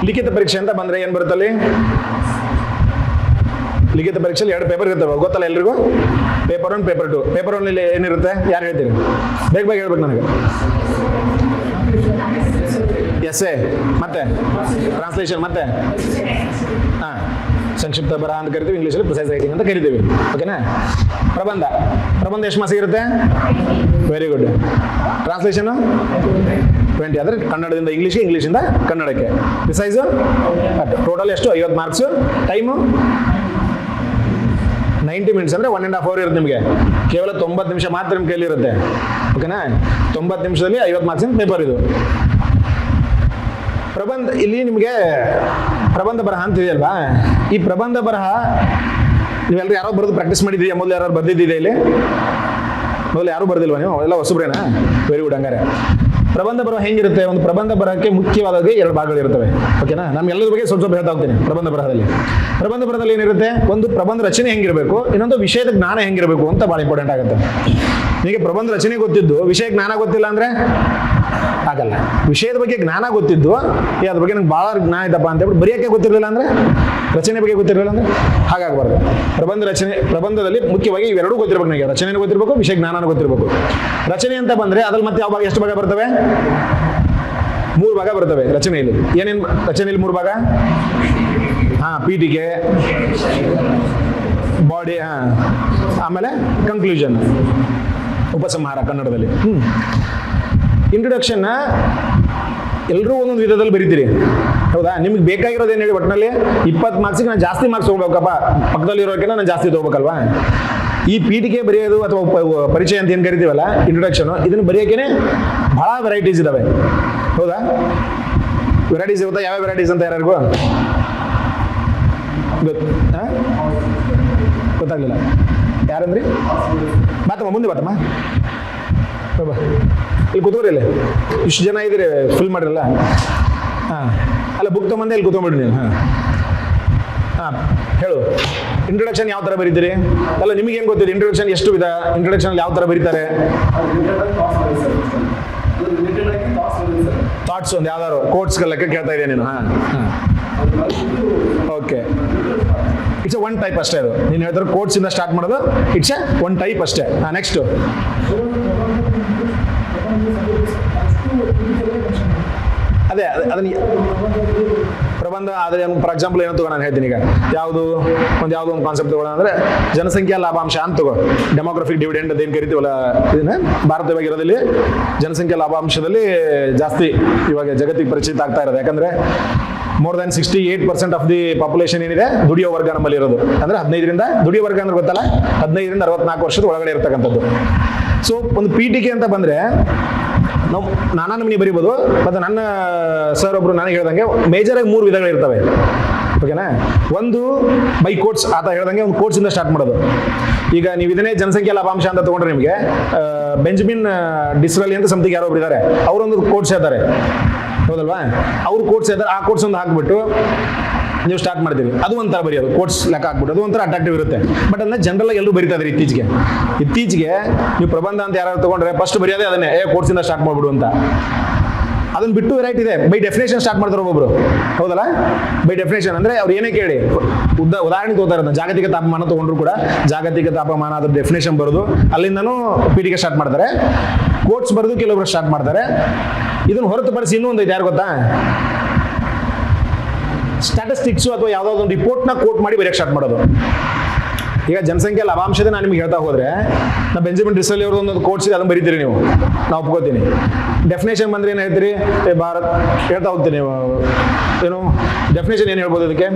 ಲಿಖಿತ ಪರೀಕ್ಷೆ ಅಂತ ಬಂದರೆ ಏನು ಬರುತ್ತಲ್ಲಿ? ಲಿಖಿತ ಪರೀಕ್ಷೆಯಲ್ಲಿ 2 ಪೇಪರ್ ಇರ್ತವೆ, ಗೊತ್ತಲ್ಲ ಎಲ್ರಿಗೂ? Paper 1, paper 2. ಪೇಪರ್ 1 ಏನಿರುತ್ತೆ? ಯಾರು ಹೇಳ್ತೀರಿ? ಬೇಗ ಬೇಗ ಹೇಳ್ಬೇಕು ನನಗೆ. ಎಸ್ಸೆ, ಮತ್ತೆ ಟ್ರಾನ್ಸ್ಲೇಷನ್, ಮತ್ತೆ ಹಾಂ ಸಂಕ್ಷಿಪ್ತ ಬರಹ ಅಂತ ಕರಿತೀವಿ, ಇಂಗ್ಲೀಷಲ್ಲಿ ಪ್ರಿಸೈಸ್ ರೈಟಿಂಗ್ ಅಂತ ಕರಿತೀವಿ. ಓಕೆನಾ? ಪ್ರಬಂಧ ಎಷ್ಟು ಮಾಸ ಇರುತ್ತೆ? Very good. ಟ್ರಾನ್ಸ್ಲೇಷನು 20, ಅಂದರೆ ಕನ್ನಡದಿಂದ ಇಂಗ್ಲೀಷ್ಗೆ, ಇಂಗ್ಲೀಷಿಂದ ಕನ್ನಡಕ್ಕೆ. ಪ್ರಿಸೈಸು ಟೋಟಲ್ ಎಷ್ಟು? 50 ಮಾರ್ಕ್ಸು. ಟೈಮು 90 ಮಿನಿಟ್ಸ್, ಅಂದರೆ 1.5 hour ಇರುತ್ತೆ ನಿಮಗೆ. ಕೇವಲ 90 ನಿಮಿಷ ಮಾತ್ರ ನಿಮ್ಮ ಕೈಲಿರುತ್ತೆ. ಓಕೆನಾ? 90 ನಿಮಿಷದಲ್ಲಿ 50 ಮಾರ್ಕ್ಸಿನ ಪೇಪರ್ ಇದು. ಪ್ರಬಂಧ, ಇಲ್ಲಿ ನಿಮಗೆ ಪ್ರಬಂಧ ಬರಹ ಅಂತ ಇದೆಯಲ್ವಾ? ಈ ಪ್ರಬಂಧ ಬರಹ ನೀವೆಲ್ಲರೂ ಯಾರೋ ಬರೆದು ಪ್ರಾಕ್ಟೀಸ್ ಮಾಡಿದ್ದೀರಿ? ಮೊದಲು ಯಾರು ಬರ್ದಿದ್ದಿದೆ ಇಲ್ಲಿ? ಮೊದಲು ಯಾರೂ ಬರ್ದಿಲ್ವಾ ನೀವು? ಎಲ್ಲ ಹೊಸಬ್ರೇನಾ? Very good. ಹಂಗಾರೆ ಪ್ರಬಂಧ ಬರಹ ಹೆಂಗಿರುತ್ತೆ? ಒಂದು ಪ್ರಬಂಧ ಬರಹಕ್ಕೆ ಮುಖ್ಯವಾದ 2 ಭಾಗಗಳಿರ್ತವೆ. ಓಕೆನಾ? ನಮ್ಗೆಲ್ಲರ ಬಗ್ಗೆ ಸ್ವಲ್ಪ ಹೇಳ್ತಾ ಹೋಗ್ತೀನಿ. ಪ್ರಬಂಧ ಬರಹದಲ್ಲಿ ಏನಿರುತ್ತೆ? ಒಂದು ಪ್ರಬಂಧ ರಚನೆ ಹೆಂಗಿರಬೇಕು, ಇನ್ನೊಂದು ವಿಷಯದ ಜ್ಞಾನ ಹೆಂಗಿರಬೇಕು ಅಂತ ಭಾಳ ಇಂಪಾರ್ಟೆಂಟ್ ಆಗುತ್ತೆ. ನಿಮಗೆ ಪ್ರಬಂಧ ರಚನೆ ಗೊತ್ತಿದ್ದು ವಿಷಯ ಜ್ಞಾನ ಗೊತ್ತಿಲ್ಲ ಅಂದರೆ ಆಗಲ್ಲ. ವಿಷಯದ ಬಗ್ಗೆ ಜ್ಞಾನ ಗೊತ್ತಿದ್ದು ಅದ್ರ ಬಗ್ಗೆ ನಂಗೆ ಭಾಳ ಜ್ಞಾನ ಇದ್ದಪ್ಪ ಅಂತ ಹೇಳ್ಬಿಟ್ಟು ಬರೆಯೋಕ್ಕೆ ಗೊತ್ತಿರಲಿಲ್ಲ ಅಂದರೆ, ರಚನೆ ಬಗ್ಗೆ ಗೊತ್ತಿರಲಿಲ್ಲ ಅಂದರೆ ಹಾಗಾಗಬಾರ್ದು. ಪ್ರಬಂಧದಲ್ಲಿ ಮುಖ್ಯವಾಗಿ ಇವೆರಡೂ ಗೊತ್ತಿರಬೇಕು. ನನಗೆ ರಚನೆನೂ ಗೊತ್ತಿರಬೇಕು, ವಿಷಯ ಜ್ಞಾನನೂ ಗೊತ್ತಿರಬೇಕು. ರಚನೆ ಅಂತ ಬಂದರೆ ಅದ್ರಲ್ಲಿ ಮತ್ತೆ ಯಾವ ಭಾಗ, ಎಷ್ಟು ಭಾಗ ಬರ್ತವೆ? 3 ಭಾಗ ಬರ್ತವೆ ರಚನೆಯಲ್ಲಿ. ಏನೇನು ರಚನೆಯಲ್ಲಿ 3 ಭಾಗ? ಪೀಠಿಕೆ, ಬಾಡಿ, ಆಮೇಲೆ ಕನ್ಕ್ಲೂಷನ್, ಉಪಸಂಹಾರ ಕನ್ನಡದಲ್ಲಿ. ಇಂಟ್ರೊಡಕ್ಷನ್ನ ಎಲ್ಲರೂ ಒಂದೊಂದು ವಿಧದಲ್ಲಿ ಬರೀತೀರಿ, ಹೌದಾ? ನಿಮ್ಗೆ ಬೇಕಾಗಿರೋದು ಏನು ಹೇಳಿ? ಒಟ್ಟಿನಲ್ಲಿ 20 ಮಾರ್ಕ್ಸಿಗೆ ನಾನು ಜಾಸ್ತಿ ಮಾರ್ಕ್ಸ್ ತೊಗೋಬೇಕಪ್ಪ, ಪಕ್ಕದಲ್ಲಿರೋಕ್ಕಿಂತ ನಾನು ಜಾಸ್ತಿ ತೊಗೋಬೇಕಲ್ವಾ? ಈ ಪೀಠಿಕೆ ಬರೆಯೋದು ಅಥವಾ ಪರಿಚಯ ಅಂತ ಏನು ಕರಿತೀವಲ್ಲ, ಇಂಟ್ರೊಡಕ್ಷನು, ಇದನ್ನು ಬರೆಯೋಕೆ ಭಾಳ ವೆರೈಟೀಸ್ ಇದ್ದಾವೆ, ಹೌದಾ? ವೆರೈಟೀಸ್ ಇರುತ್ತಾ? ಯಾವ ವೆರೈಟೀಸ್ ಅಂತ ಯಾರಿಗೂ ಗೊತ್ತಾಗಲಿಲ್ಲ? ಯಾರಂದ್ರಿ? ಬಾತಮ್ಮ, ಮುಂದೆ ಬಾತಮ್ಮ, ಇಲ್ಲಿ ಕೂತ್ಕೊಡ್ರಿ. ಇಲ್ಲಿ ಇಷ್ಟು ಜನ ಇದ್ದೀರಿ, ಫಿಲ್ ಮಾಡಿರಲ್ಲ? ಅಲ್ಲ, ಬುಕ್ ತೊಗೊಂಬಂದೆ ಇಲ್ಲಿ ಕೂತ್ಕೊಂಡ್ಬಿಡ್ರಿ ನೀವು. ಹೇಳು, ಇಂಟ್ರೊಡಕ್ಷನ್ ಯಾವ ಥರ ಬರೀತೀರಿ? ಅಲ್ಲ, ನಿಮಗೇನು ಗೊತ್ತಿದೆ ಇಂಟ್ರೊಡಕ್ಷನ್ ಎಷ್ಟು ವಿಧ? ಇಂಟ್ರೊಡಕ್ಷನ್ ಯಾವ ಥರ ಬರೀತಾರೆ? ಥಾಟ್ಸ್ ಒಂದು ಯಾವ್ದಾರು ಕೋಟ್ಸ್ಗಳ ಕೇಳ್ತಾ ಇದೆಯಾ ನೀನು? ಓಕೆ, ಇಟ್ಸ್ ಒನ್ ಟೈಪ್ ಅಷ್ಟೇ. ಅದು ನೀನು ಹೇಳ್ತಾರೆ ಕೋಟ್ಸ್ ಇಂದ ಸ್ಟಾರ್ಟ್ ಮಾಡೋದು, ಇಟ್ಸ್ ಒನ್ ಟೈಪ್ ಅಷ್ಟೇ. ನೆಕ್ಸ್ಟ್ ಅದೇ ಅದನ್ನ ಪ್ರಬಂಧ ಆದರೆ ಫಾರ್ ಎಕ್ಸಾಂಪಲ್ ಏನೋ ತಗೋ, ನಾನು ಹೇಳ್ತೀನಿ ಈಗ. ಯಾವುದೋ ಒಂದು ಕಾನ್ಸೆಪ್ಟ್ ತಗೊಳ್ಳೋಣ ಅಂದರೆ ಜನಸಂಖ್ಯಾ ಲಾಭಾಂಶ ಅಂತ ತಗೋ. ಡೆಮೋಗ್ರಫಿಕ್ ಡಿವಿಡೆಂಡ್ ಅದೇನು ಕರಿತೀವಲ್ಲ, ಇದನ್ನ ಭಾರತವಾಗಿರೋದಲ್ಲಿ ಜನಸಂಖ್ಯಾ ಲಾಭಾಂಶದಲ್ಲಿ ಜಾಸ್ತಿ ಇವಾಗ ಜಗತ್ತಿಗೆ ಪರಿಚಿತ ಆಗ್ತಾ ಇರೋದು. ಯಾಕಂದರೆ more than 68% of the population ಏನಿದೆ ದುಡಿಯೋ ವರ್ಗ ನಮ್ಮಲ್ಲಿ ಇರೋದು. ಅಂದರೆ 15ರಿಂದ ದುಡಿಯೋ ವರ್ಗ ಅಂದ್ರೆ ಗೊತ್ತಲ್ಲ, 15ರಿಂದ 64 ವರ್ಷದ ಒಳಗಡೆ ಇರ್ತಕ್ಕಂಥದ್ದು. ಸೊ ಒಂದು ಪೀಠಿಕೆ ಅಂತ ಬಂದರೆ ನಾವು ನಾನಾ ನಮೂನಿ ಬರಿಬೋದು. ಮತ್ತು ನನ್ನ ಸರ್ ಒಬ್ರು ನನಗೆ ಹೇಳ್ದಂಗೆ ಮೇಜರಾಗಿ 3 ವಿಧಗಳಿರ್ತವೆ. ಓಕೆನಾ? ಒಂದು ಬೈ ಕೋಟ್ಸ್, ಆತ ಹೇಳ್ದಂಗೆ ಒಂದು ಕೋಟ್ಸಿಂದ ಸ್ಟಾರ್ಟ್ ಮಾಡೋದು. ಈಗ ನೀವು ಇದನ್ನೇ ಜನಸಂಖ್ಯಾ ಲಾಭಾಂಶ ಅಂತ ತೊಗೊಂಡ್ರೆ ನಿಮಗೆ ಬೆಂಜಮಿನ್ ಡಿಸ್ರಲಿ ಅಂತ ಸಮಥಿಂಗ್ ಯಾರೋ ಒಬ್ರು ಇದ್ದಾರೆ, ಅವರೊಂದು ಕೋಟ್ಸ್ ಹೇಳ್ತಾರೆ, ಹೌದಲ್ವಾ? ಅವ್ರು ಕೋಟ್ಸ್ ಹೇಳ್ತಾರೆ, ಆ ಕೋಟ್ಸ್ ಒಂದು ಹಾಕ್ಬಿಟ್ಟು ನೀವು ಸ್ಟಾರ್ಟ್ ಮಾಡ್ತೀವಿ. ಅದು ಒಂಥರ ಬರೆಯೋದು, ಕೋಟ್ಸ್ ಲೆಕ್ಕ ಹಾಕ್ಬಿಟ್ಟು ಅದು ಒಂಥರ ಅಟ್ರಾಕ್ಟಿವ್ ಇರುತ್ತೆ. ಬಟ್ ಅದನ್ನ ಜನರಲ್ ಎಲ್ಲರೂ ಬರೀತಾ ಇದ್ದಾರೆ ಇತ್ತೀಚೆಗೆ. ನೀವು ಪ್ರಬಂಧ ಅಂತ ಯಾರು ತಗೊಂಡ್ರೆ ಫಸ್ಟ್ ಬರೆಯೋದೇ ಅದನ್ನೇ, ಕೋಟ್ಸಿಂದ ಸ್ಟಾರ್ಟ್ ಮಾಡ್ಬಿಡು ಅಂತ. ಅದನ್ನ ಬಿಟ್ಟು ವೆರೈಟಿ ಇದೆ. ಬೈ ಡೆಫಿನೇಷನ್ ಸ್ಟಾರ್ಟ್ ಮಾಡ್ತಾರೆ ಒಬ್ಬೊಬ್ರು, ಹೌದಲ್ಲ? ಬೈ ಡೆಫಿನೇಷನ್ ಅಂದರೆ ಅವ್ರು ಏನೇ ಕೇಳಿ ಉದಾಹರಣೆ ತಗೋತಾರೆ. ಜಾಗತಿಕ ತಾಪಮಾನ ತಗೊಂಡ್ರು ಕೂಡ ಜಾಗತಿಕ ತಾಪಮಾನ ಅದ್ರ ಡೆಫಿನೇಷನ್ ಬರೋದು, ಅಲ್ಲಿಂದನೂ ಪೀಠಿಕೆ ಸ್ಟಾರ್ಟ್ ಮಾಡ್ತಾರೆ. ಕೋಟ್ಸ್ ಬರೆದು ಕೆಲವೊಬ್ರು ಸ್ಟಾರ್ಟ್ ಮಾಡ್ತಾರೆ. ಇದನ್ನು ಹೊರತುಪಡಿಸಿ ಇನ್ನೂ ಒಂದು ಯಾರು ಗೊತ್ತಾ? ಸ್ಟ್ಯಾಟಿಸ್ಟಿಕ್ಸು ಅಥವಾ ಯಾವುದಾದ್ರು ಒಂದು ರಿಪೋರ್ಟ್ನ ಕೋಟ್ ಮಾಡಿ ಬರೆಯಕ್ಕೆ ಸ್ಟಾರ್ಟ್ ಮಾಡೋದು. ಈಗ ಜನಸಂಖ್ಯೆ ಲಾಭಾಂಶದ ನಾನು ನಿಮ್ಗೆ ಹೇಳ್ತಾ ಹೋದರೆ, ನಾ ಬೆಂಜಮಿನ್ ಡಿಸ್ರಲಿ ಅವ್ರದ್ದು ಒಂದು ಕೋಟ್ಸ್ ಇದೆ, ಅದನ್ನು ಬರೀತೀರಿ ನೀವು, ನಾವು ಒಪ್ಕೋತೀನಿ. ಡೆಫಿನೇಷನ್ ಬಂದರೆ ಏನು ಹೇಳ್ತೀರಿ? ಭಾರತ್ ಹೇಳ್ತಾ ಹೋಗ್ತೀನಿ. ಏನು ಡೆಫಿನೇಷನ್ ಏನು ಹೇಳ್ಬೋದು ಅದಕ್ಕೆ?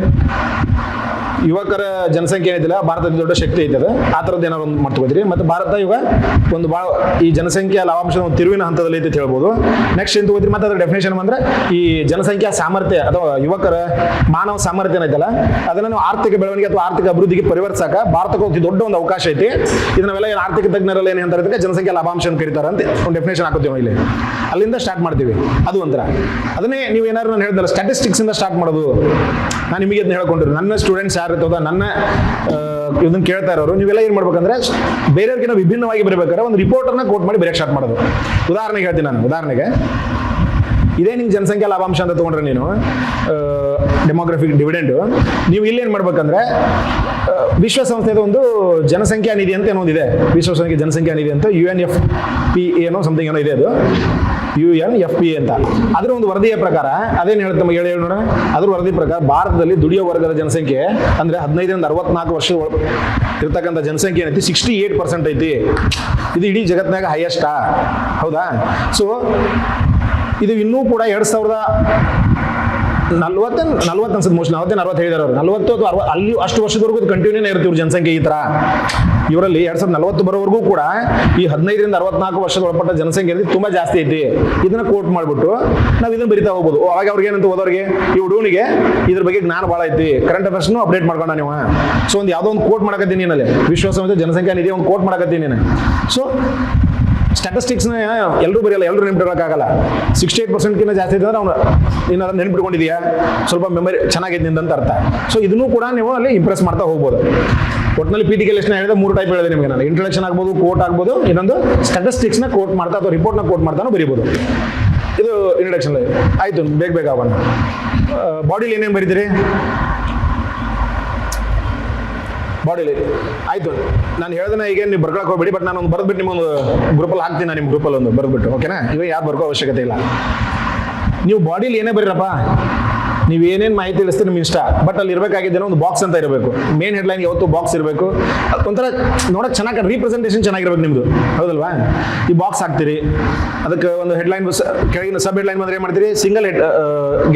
ಯುವಕರ ಜನಸಂಖ್ಯೆ ಏನಿದಿಲ್ಲ, ಭಾರತದ ದೊಡ್ಡ ಶಕ್ತಿ ಐತದ, ಆ ಥರದ್ದು ಏನಾದ್ರು ಒಂದು ಮಾಡ್ಕೋತೀರಿ. ಮತ್ತು ಭಾರತ ಇವಾಗ ಒಂದು ಭಾಳ ಈ ಜನಸಂಖ್ಯಾ ಲಾಭಾಂಶದ ಒಂದು ತಿರುವಿನ ಹಂತದಲ್ಲಿ ಐತೆ ಹೇಳ್ಬೋದು. ನೆಕ್ಸ್ಟ್ ಏನು ತಗೋತೀರಿ? ಮತ್ತು ಅದರ ಡೆಫಿನೇಷನ್ ಬಂದರೆ ಈ ಜನಸಂಖ್ಯಾ ಸಾಮರ್ಥ್ಯ ಅಥವಾ ಯುವಕರ ಮಾನವ ಸಾಮರ್ಥ್ಯ ಏನೈತಲ್ಲ, ಅದನ್ನು ನಾವು ಆರ್ಥಿಕ ಬೆಳವಣಿಗೆ ಅಥವಾ ಆರ್ಥಿಕ ಅಭಿವೃದ್ಧಿಗೆ ಪರಿವರ್ತಿಸಕ್ಕೆ ಭಾರತಕ್ಕೆ ಒಂದು ದೊಡ್ಡ ಒಂದು ಅವಕಾಶ ಐತಿ. ಇದನ್ನೆಲ್ಲ ಏನು ಆರ್ಥಿಕ ತಜ್ಞರಲ್ಲಿ ಏನು ಹೇಳ್ತಾರೆ, ಜನಸಂಖ್ಯಾ ಲಾಭಾಂಶ ಅಂತ ಕರೀತಾರೆ ಅಂತ ಒಂದು ಡೆಫಿನೇಷನ್ ಹಾಕೋತೀವಿ ಇಲ್ಲಿ. ಅಲ್ಲಿಂದ ಸ್ಟಾರ್ಟ್ ಮಾಡ್ತೀವಿ. ಅದು ಒಂಥರ. ಅದನ್ನೇ ನೀವು ಏನಾದ್ರು ನಾನು ಹೇಳಿದಲ್ಲ, ಸ್ಟ್ಯಾಟಿಸ್ಟಿಕ್ಸಿಂದ ಸ್ಟಾರ್ಟ್ ಮಾಡೋದು. ನಾನು ನಿಮಗೆ ಅದನ್ನ ಹೇಳ್ಕೊಂಡಿರು, ನನ್ನ ಸ್ಟೂಡೆಂಟ್ಸ್ ಯಾರು ಇರ್ತದ, ನನ್ನ ಇದನ್ನ ಕೇಳ್ತಾ ಇರೋರು, ನೀವೆಲ್ಲ ಏನು ಮಾಡ್ಬೇಕಂದ್ರೆ ಬೇರೆಯವ್ರಿಗಿಂತ ವಿಭಿನ್ನವಾಗಿ ಬರಬೇಕಾದ್ರೆ ಒಂದು ರಿಪೋರ್ಟರ್ನ ಕೋಟ್ ಮಾಡಿ ಬರೆಯಕ್ಕೆ ಸ್ಟಾರ್ಟ್ ಮಾಡೋದು. ಉದಾಹರಣೆಗೆ ಹೇಳ್ತೀನಿ ನಾನು. ಉದಾಹರಣೆಗೆ ಇದೇ ನಿಮ್ಗೆ ಜನಸಂಖ್ಯಾ ಲಾಭಾಂಶ ಅಂತ ತೊಗೊಂಡ್ರೆ ನೀನು ಡೆಮೋಗ್ರಫಿಕ್ ಡಿವಿಡೆಂಡು, ನೀವು ಇಲ್ಲೇನು ಮಾಡ್ಬೇಕಂದ್ರೆ ವಿಶ್ವಸಂಸ್ಥೆದ ಒಂದು ಜನಸಂಖ್ಯಾ ನಿಧಿ ಅಂತ ಏನೋ ಇದೆ, ವಿಶ್ವಸಂಖ್ಯೆ ಜನಸಂಖ್ಯಾ ನಿಧಿ ಅಂತ UNFP ಏನೋ ಸಮಥಿಂಗ್ ಏನೋ ಇದೆ, ಅದು UNFPA ಅಂತ. ಅದರ ಒಂದು ವರದಿಯ ಪ್ರಕಾರ ಅದೇನು ಹೇಳುತ್ತೆ ಹೇಳಿ ನೋಡೋಣ. ಅದ್ರ ವರದಿ ಪ್ರಕಾರ ಭಾರತದಲ್ಲಿ ದುಡಿಯೋ ವರ್ಗದ ಜನಸಂಖ್ಯೆ ಅಂದರೆ 15ರಿಂದ 64 ವರ್ಷ ಇರ್ತಕ್ಕಂಥ ಜನಸಂಖ್ಯೆ ಏನೈತಿ 68% ಐತಿ. ಇದು ಇಡೀ ಜಗತ್ತಿನಾಗ ಹೈಯೆಸ್ಟಾ, ಹೌದಾ? ಸೊ ಇದು ಇನ್ನೂ ಕೂಡ 2040 ಅನ್ಸುತ್ತೆ, ಮೋಸ್ಟ್ಲಿ 40 ಹೇಳಿದಾರೆ ಅವರು, 40 ಅಥವಾ 60 ಅಲ್ಲಿ ಅಷ್ಟು ವರ್ಷದವರೆಗೂ ಕಂಟಿನ್ಯೂನೇ ಇರ್ತೀವಿ ಇವ್ರ ಜನಸಂಖ್ಯೆ ಈ ಥರ. ಇವರಲ್ಲಿ 2040 ಬರೋವರೆಗೂ ಕೂಡ ಈ 15ರಿಂದ 64 ವರ್ಷದ ಒಳಪಟ್ಟ ಜನಸಂಖ್ಯೆ ತುಂಬಾ ಜಾಸ್ತಿ ಐತಿ. ಇದನ್ನ ಕೋಟ್ ಮಾಡ್ಬಿಟ್ಟು ನಾವು ಇದನ್ನ ಬರಿತಾ ಹೋಗ್ಬೋದು. ಅವಾಗ ಅವ್ರಿಗೆ ಏನಂತ ಓದೋರಿಗೆ, ಈ ಹುಡುಗನಿಗೆ ಇದ್ರ ಬಗ್ಗೆ ಜ್ಞಾನ ಭಾಳ ಐತಿ, ಕರೆಂಟ್ ಅಫೇರ್ಸ್ನು ಅಪ್ಡೇಟ್ ಮಾಡ್ಕೊಂಡ ನೀವು. ಸೊ ಒಂದು ಯಾವುದೋ ಒಂದು ಕೋಟ್ ಮಾಡಕತ್ತೀನಿ ನೀನಲ್ಲಿ, ವಿಶ್ವಸಂಸ್ಥೆ ಜನಸಂಖ್ಯಾ ನಿಧಿ ಒಂದು ಕೋಟ್ ಮಾಡಕತ್ತೀನಿ ನೀನು. ಸೊ ಸ್ಟ್ಯಾಟಿಸ್ಟಿಕ್ಸ್ನ ಎಲ್ಲರೂ ಬರೆಯಲ್ಲ, ಎಲ್ಲರೂ ನೆನ್ಪಿಡೋಕ್ಕಾಗಲ್ಲ. 68%ಕಿಂತ ಜಾಸ್ತಿ ಇದ್ರೆ ಅವ್ನು ನೀನು ನೆನ್ಪಿಟ್ಕೊಂಡಿದೀಯಾ, ಸ್ವಲ್ಪ ಮೆಮರಿ ಚೆನ್ನಾಗೈತಿ ನಿಂದಂತ ಅರ್ಥ. ಸೊ ಇದನ್ನು ಕೂಡ ನೀವು ಅಲ್ಲಿ ಇಂಪ್ರೆಸ್ ಮಾಡ್ತಾ ಹೋಗ್ಬೋದು. ಒಟ್ಟಿನಲ್ಲಿ PTK ಲಿಸ್ಟ್ ಹೇಳಿದ್ರೆ 3 ಟೈಪ್ ಹೇಳಿದೆ ನಿಮಗೆ ನಾನು. ಇಂಟ್ರಡಕ್ಷನ್ ಆಗ್ಬೋದು, ಕೋಟ್ ಆಗ್ಬೋದು, ಇನ್ನೊಂದು ಸ್ಟ್ಯಾಟಿಸ್ಟಿಕ್ಸ್ನ ಕೋಟ್ ಮಾಡ್ತಾ ಅಥವಾ ರಿಪೋರ್ಟ್ನ ಕೋಟ್ ಮಾಡ್ತಾನೂ ಬರೀಬೋದು. ಇದು ಇಂಟ್ರಡಕ್ಷನ್ ಆಯ್ತು. ಬೇಗ ಆಗೋಣ. ಬಾಡಿಲಿ ಏನೇನು ಬರೀತೀರಿ? ಬಾಡಿಲಿ ಆಯ್ತು. ನಾನು ಹೇಳ್ದೆ ಈಗ ನೀವು ಬರ್ಕೊಳಕ್ಕೆ ಹೋಗ್ಬೇಡಿ, ಬಟ್ ನಾನು ಒಂದು ಬರೆದ್ಬಿಟ್ಟು ನಿಮ್ಮೊಂದು ಗ್ರೂಪಲ್ಲಿ ಹಾಕ್ತೀನಿ. ನಾನು ನಿಮ್ಮ ಗ್ರೂಪಲ್ಲಿ ಒಂದು ಬರೆದ್ಬಿಟ್ಟು, ಓಕೆನಾ? ಇವಾಗ ಯಾರು ಬರ್ಕೋ ಅವಶ್ಯಕತೆ ಇಲ್ಲ. ನೀವು ಬಾಡಿಲಿ ಏನೇ ಬರೀರಪ್ಪ, ನೀವು ಏನೇನು ಮಾಹಿತಿ ತಿಳಿಸ್ತೀರಿ ನಿಮ್ಮ ಇಷ್ಟ, ಬಟ್ ಅಲ್ಲಿ ಇರಬೇಕಾಗಿದ್ದೇನೋ ಒಂದು ಬಾಕ್ಸ್ ಅಂತ ಇರಬೇಕು. ಮೇನ್ ಹೆಡ್ಲೈನ್ ಯಾವತ್ತು ಬಾಕ್ಸ್ ಇರಬೇಕು. ಒಂಥರ ನೋಡೋಕೆ ಚೆನ್ನಾಗಿ ರೀಪ್ರೆಸೆಂಟೇಷನ್ ಚೆನ್ನಾಗಿರ್ಬೇಕು ನಿಮ್ಮದು, ಹೌದಲ್ವಾ? ಈ ಬಾಕ್ಸ್ ಹಾಕ್ತೀರಿ, ಅದಕ್ಕೆ ಒಂದು ಹೆಡ್ಲೈನ್, ಕೆಳಗಿನ ಸಬ್ ಹೆಡ್ಲೈನ್ ಬಂದರೆ ಏನು ಮಾಡ್ತೀರಿ? ಸಿಂಗಲ್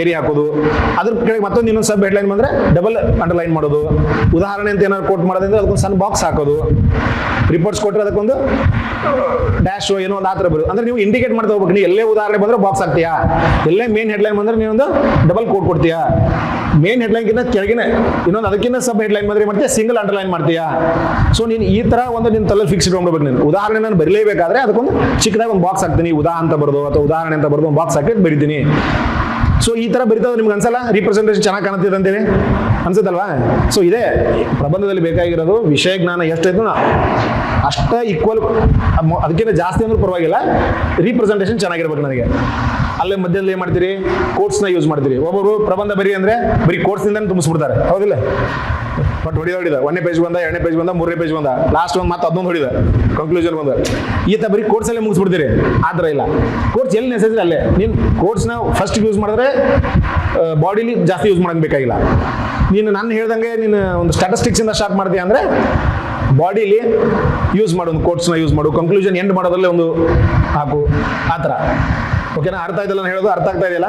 ಗೆರಿ ಹಾಕೋದು. ಅದ್ರ ಕೆಳಗೆ ಮತ್ತೊಂದು ಇನ್ನೊಂದು ಸಬ್ ಹೆಡ್ಲೈನ್ ಬಂದರೆ ಡಬಲ್ ಅಂಡರ್ಲೈನ್ ಮಾಡೋದು. ಉದಾಹರಣೆ ಅಂತ ಏನಾದ್ರು ಕೋಟ್ ಮಾಡೋದಂದ್ರೆ ಅದಕ್ಕೊಂದು ಸಣ್ಣ ಬಾಕ್ಸ್ ಹಾಕೋದು. ರಿಪೋರ್ಟ್ಸ್ ಕೊಟ್ಟರೆ ಅದಕ್ಕೊಂದು ಡ್ಯಾಶ್ ಏನೋ ಒಂದು ಆ ಥರ ಬರೋದು. ಅಂದ್ರೆ ನೀವು ಇಂಡಿಕೇಟ್ ಮಾಡ್ತಾ ಹೋಗ್ಬೇಕು. ನೀವು ಎಲ್ಲೇ ಉದಾಹರಣೆ ಬಂದರೆ ಬಾಕ್ಸ್ ಹಾಕ್ತೀಯಾ, ಎಲ್ಲೇ ಮೇನ್ ಹೆಡ್ಲೈನ್ ಬಂದರೆ ನೀವೊಂದು ಡಬಲ್ ಕೋಟ್ ಕೊಡ್ತೀಯಾ. ಮೇನ್ ಹೆಡ್ಲೈನ್ಗಿಂತ ಕೆಳಗಿನ ಇನ್ನೊಂದು ಅದಕ್ಕಿಂತ ಸಬ್ ಹೆಡ್ಲೈನ್ ಬಂದರೆ ಮಾಡ್ತೀಯಾ, ಸಿಂಗಲ್ ಅಂಡರ್ಲೈನ್ ಮಾಡ್ತೀಯಾ. ಸೊ ನೀನು ಈ ಥರ ಒಂದು ನಿನ್ನ ತಲೆಯಲ್ಲಿ ಫಿಕ್ಸ್ ಇಟ್ಕೊಂಡ್ಬೇಕು. ನೀನು ಉದಾಹರಣೆ ನಾನು ಬರಲೇಬೇಕಾದ್ರೆ ಅದಕ್ಕೊಂದು ಚಿಕ್ಕದಾಗಿ ಒಂದು ಬಾಕ್ಸ್ ಹಾಕ್ತೀನಿ, ಉದಾ ಅಂತ ಬರೋದು ಅಥವಾ ಉದಾಹರಣೆ ಅಂತ ಬರೋದು, ಒಂದು ಬಾಕ್ಸ್ ಹಾಕಿ ಬರಿತೀನಿ. ಸೊ ಈ ಥರ ಬರಿತಾ ನಿಮ್ಗೆ ಅನ್ಸಲ್ಲ? ರೀಪ್ರೆಸೆಂಟೇಷನ್ ಚೆನ್ನಾಗಿ ಕಾಣುತ್ತಿದೆ ಅಂತೇಳಿ ಅನ್ಸುತ್ತಲ್ವಾ? ಸೊ ಇದೇ ಪ್ರಬಂಧದಲ್ಲಿ ಬೇಕಾಗಿರೋದು. ವಿಷಯ ಜ್ಞಾನ ಎಷ್ಟೈತು ಅಷ್ಟ ಈಕ್ವಲ್, ಅದಕ್ಕಿಂತ ಜಾಸ್ತಿ ಅಂದ್ರೂ ಪರವಾಗಿಲ್ಲ, ರೀಪ್ರೆಸೆಂಟೇಷನ್ ಚೆನ್ನಾಗಿರ್ಬೇಕು ನನಗೆ. ಅಲ್ಲೇ ಮಧ್ಯದಲ್ಲಿ ಏನು ಮಾಡ್ತೀರಿ? ಕೋಟ್ಸ್ನ ಯೂಸ್ ಮಾಡ್ತೀರಿ. ಒಬ್ಬರು ಪ್ರಬಂಧ ಬರಿ ಅಂದರೆ ಬರೀ ಕೋಟ್ಸ್ನಿಂದ ತುಂಬಿಸ್ಬಿಡ್ತಾರೆ, ಹೌದಿಲ್ಲ? ಬಟ್ ಹೊಡಿದ 1ನೇ ಪೇಜ್ ಬಂದ, 2ನೇ ಪೇಜ್ ಬಂದ, 3ನೇ ಪೇಜ್ ಬಂದ, ಲಾಸ್ಟ್ ಒಂದು ಮತ್ತೆ ಅದೊಂದು ಹೊಡಿದ, ಕನ್ಕ್ಲೂಷನ್ ಬಂದ. ಈತ ಬರೀ ಕೋಟ್ಸಲ್ಲೇ ಮುಗಿಸ್ಬಿಡ್ತೀರಿ. ಆ ಥರ ಇಲ್ಲ. ಕೋಟ್ಸ್ ಎಲ್ಲಿ ನೆಸೆಸರಿ ಅಲ್ಲೇ. ನೀನು ಕೋಟ್ಸ್ನ ಫಸ್ಟ್ ಯೂಸ್ ಮಾಡಿದ್ರೆ ಬಾಡಿಲಿ ಜಾಸ್ತಿ ಯೂಸ್ ಮಾಡೋಕೆ ಬೇಕಾಗಿಲ್ಲ. ನೀನು ನಾನು ಹೇಳ್ದಂಗೆ ನೀನು ಒಂದು ಸ್ಟ್ಯಾಟಿಸ್ಟಿಕ್ಸಿಂದ ಸ್ಟಾರ್ಟ್ ಮಾಡ್ತೀಯ ಅಂದರೆ ಬಾಡಿಲಿ ಯೂಸ್ ಮಾಡು, ಒಂದು ಕೋಟ್ಸ್ನ ಯೂಸ್ ಮಾಡು, ಕನ್ಕ್ಲೂಷನ್ ಎಂಡ್ ಮಾಡೋದ್ರಲ್ಲೇ ಒಂದು ಹಾಕು, ಆ ಥರ. ಓಕೆನಾ? ಅರ್ಥ ಆಯ್ತಲ್ಲ ನಾನು ಹೇಳೋದು? ಅರ್ಥ ಆಗ್ತಾ ಇದೆಯಲ್ಲ?